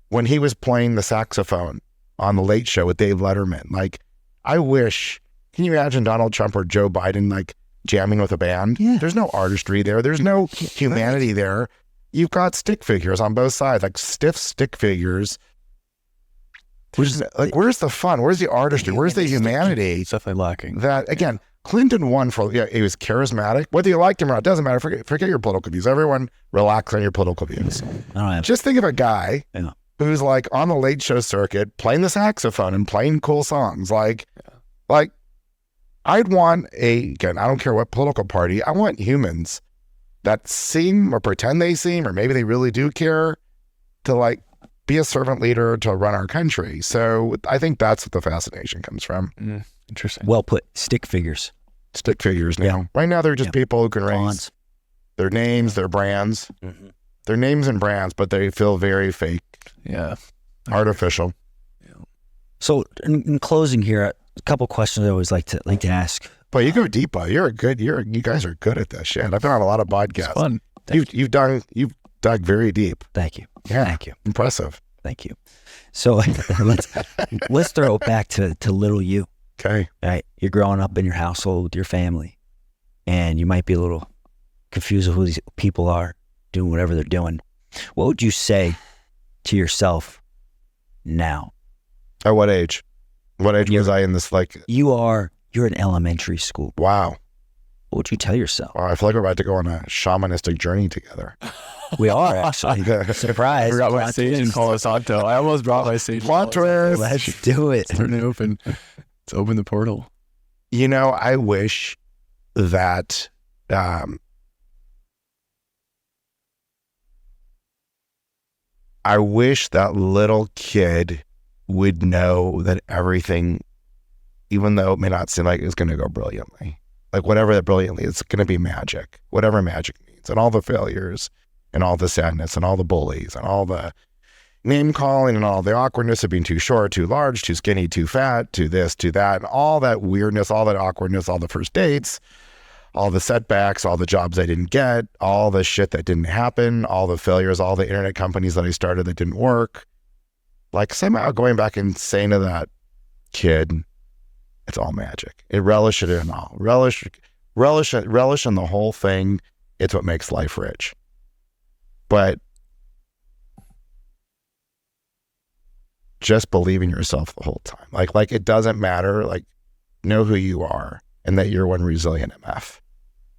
when he was playing the saxophone on The Late Show with Dave Letterman, like, can you imagine Donald Trump or Joe Biden, like, jamming with a band? Yeah. There's no artistry there. There's no humanity there. You've got stick figures on both sides, like stiff stick figures. Where's the fun? Where's the artistry? Where's the humanity? It's definitely lacking. That, again, Clinton won he was charismatic. Whether you liked him or not, doesn't matter. Forget your political views. Everyone relax on your political views. Just think of a guy who's, like, on the Late Show circuit playing the saxophone and playing cool songs. Like I'd want I don't care what political party, I want humans that seem or pretend they seem, or maybe they really do care, to, like, be a servant leader to run our country. So I think that's what the fascination comes from. Interesting. Well put. Stick figures. Stick figures now. Yeah. Right now, they're just people who can raise their names, their brands, their names and brands, but they feel very fake. Yeah. Artificial. Yeah. So in closing here, a couple questions I always like to ask. But you go deep, bud. You guys are good at this shit. I've been on a lot of podcasts. It's fun. You've dug very deep. Thank you. Yeah. Thank you. Impressive. Thank you. So let's throw it back to little you. Okay. Right. You're growing up in your household with your family, and you might be a little confused with who these people are doing whatever they're doing. What would you say to yourself now? At what age? What age was I in this? Like, you're in elementary school. Wow. What would you tell yourself? Wow, I feel like we're about to go on a shamanistic journey together. We are, actually. Surprise. I forgot my seat in Palo Santo. I almost brought my seat. Plot twist. Let's do it. Let's open the portal. I wish that little kid would know that everything, even though it may not seem like it's going to go brilliantly, like whatever that brilliantly, it's going to be magic, whatever magic means, and all the failures and all the sadness and all the bullies and all the, name calling and all the awkwardness of being too short, too large, too skinny, too fat, too this, too that, and all that weirdness, all that awkwardness, all the first dates, all the setbacks, all the jobs I didn't get, all the shit that didn't happen, all the failures, all the internet companies that I started that didn't work. Like somehow going back and saying to that kid, it's all magic. Relish it in all. Relish in the whole thing. It's what makes life rich. But just believe in yourself the whole time. Like it doesn't matter. Like, know who you are and that you're one resilient MF.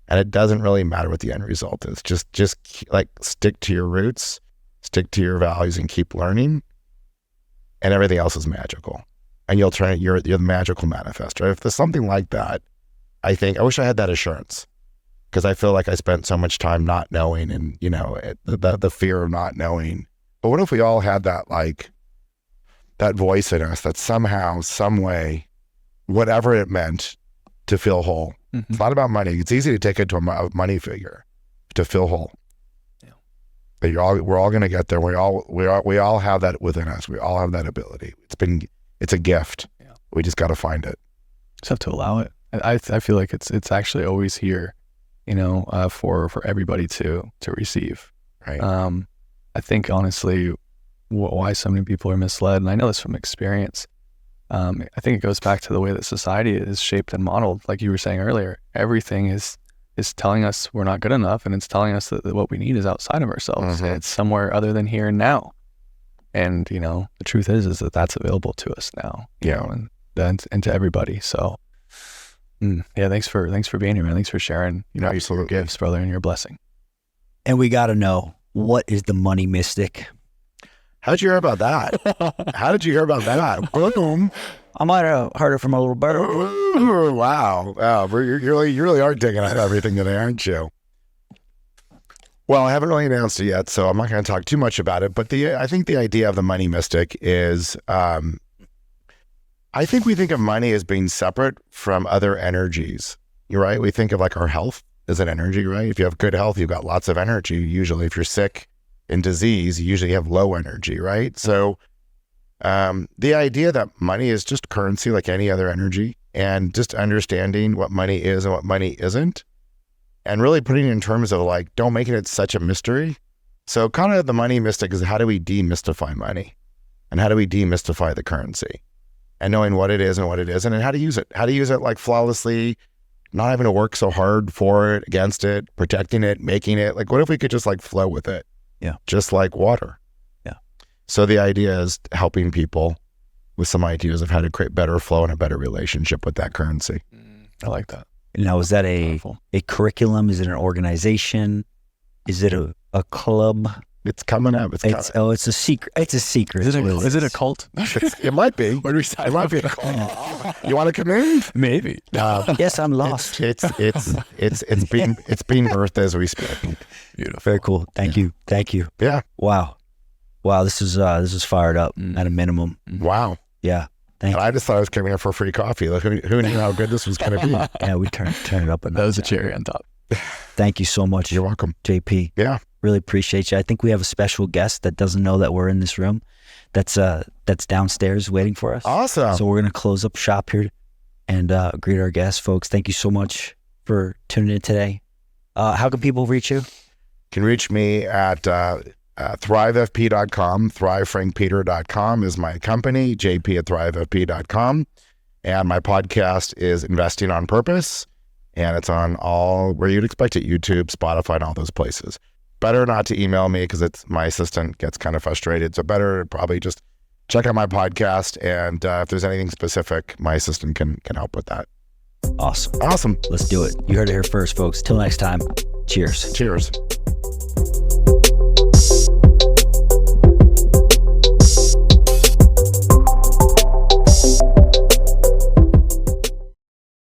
And it doesn't really matter what the end result is. Just like stick to your roots, stick to your values, and keep learning. And everything else is magical. And you're the magical manifester. If there's something like that, I wish I had that assurance, because I feel like I spent so much time not knowing, and the fear of not knowing. But what if we all had that, like, that voice in us that somehow, some way, whatever it meant, to feel whole. Mm-hmm. It's not about money. It's easy to take it to a money figure to feel whole. Yeah. But we're all going to get there. We all have that within us. We all have that ability. It's a gift. Yeah. We just got to find it. Just have to allow it. I feel like it's actually always here, for everybody to receive. Right. I think honestly, why so many people are misled, and I know this from experience. I think it goes back to the way that society is shaped and modeled. Like you were saying earlier, everything is telling us we're not good enough, and it's telling us that what we need is outside of ourselves. Mm-hmm. And it's somewhere other than here and now. And the truth is that that's available to us now. And to everybody. So, thanks for being here, man. Thanks for sharing. Your gifts, brother, and your blessing. And we got to know, what is the money mystic? How'd you hear about that? How did you hear about that? Boom. I might have heard it from a little bird. Wow. You really are digging at everything today, aren't you? Well, I haven't really announced it yet, so I'm not going to talk too much about it. But I think the idea of the money mystic is, I think we think of money as being separate from other energies. You're right. We think of like our health as an energy, right? If you have good health, you've got lots of energy. Usually, if you're sick and disease, you usually have low energy, right? So the idea that money is just currency like any other energy, and just understanding what money is and what money isn't, and really putting it in terms of like, don't make it such a mystery. So kind of the money mystic is, how do we demystify money? And how do we demystify the currency? And knowing what it is and what it isn't, and how to use it like flawlessly, not having to work so hard for it, against it, protecting it, making it. Like, what if we could just like flow with it? Yeah. Just like water. Yeah. So the idea is helping people with some ideas of how to create better flow and a better relationship with that currency. I like that. Now, is that a curriculum? Is it an organization? Is it a club? It's coming up. It's a secret. It's a secret. Is it a cult? It might be. Where do we sign? It might be a cult. You want to come in? Maybe. Yes, I'm lost. It's being birthed as we speak. Beautiful. Very cool. Thank you. Yeah. Wow. This is fired up at a minimum. Wow. Yeah. Thank you. I just thought I was coming here for free coffee. Like, who knew how good this was going to be? Yeah, we turn it up. That was a cherry on top. Thank you so much. You're welcome, JP. Yeah. Really appreciate you. I think we have a special guest that doesn't know that we're in this room. That's downstairs waiting for us. Awesome. So we're gonna close up shop here and greet our guests, folks. Thank you so much for tuning in today. How can people reach you? Can reach me at thrivefp.com. thrivefrankpeter.com is my company. JP at thrivefp.com, and my podcast is Investing on Purpose. And it's on all where you'd expect it, YouTube, Spotify, and all those places. Better not to email me, because my assistant gets kind of frustrated. So better probably just check out my podcast. And if there's anything specific, my assistant can help with that. Awesome. Awesome. Let's do it. You heard it here first, folks. Till next time. Cheers. Cheers.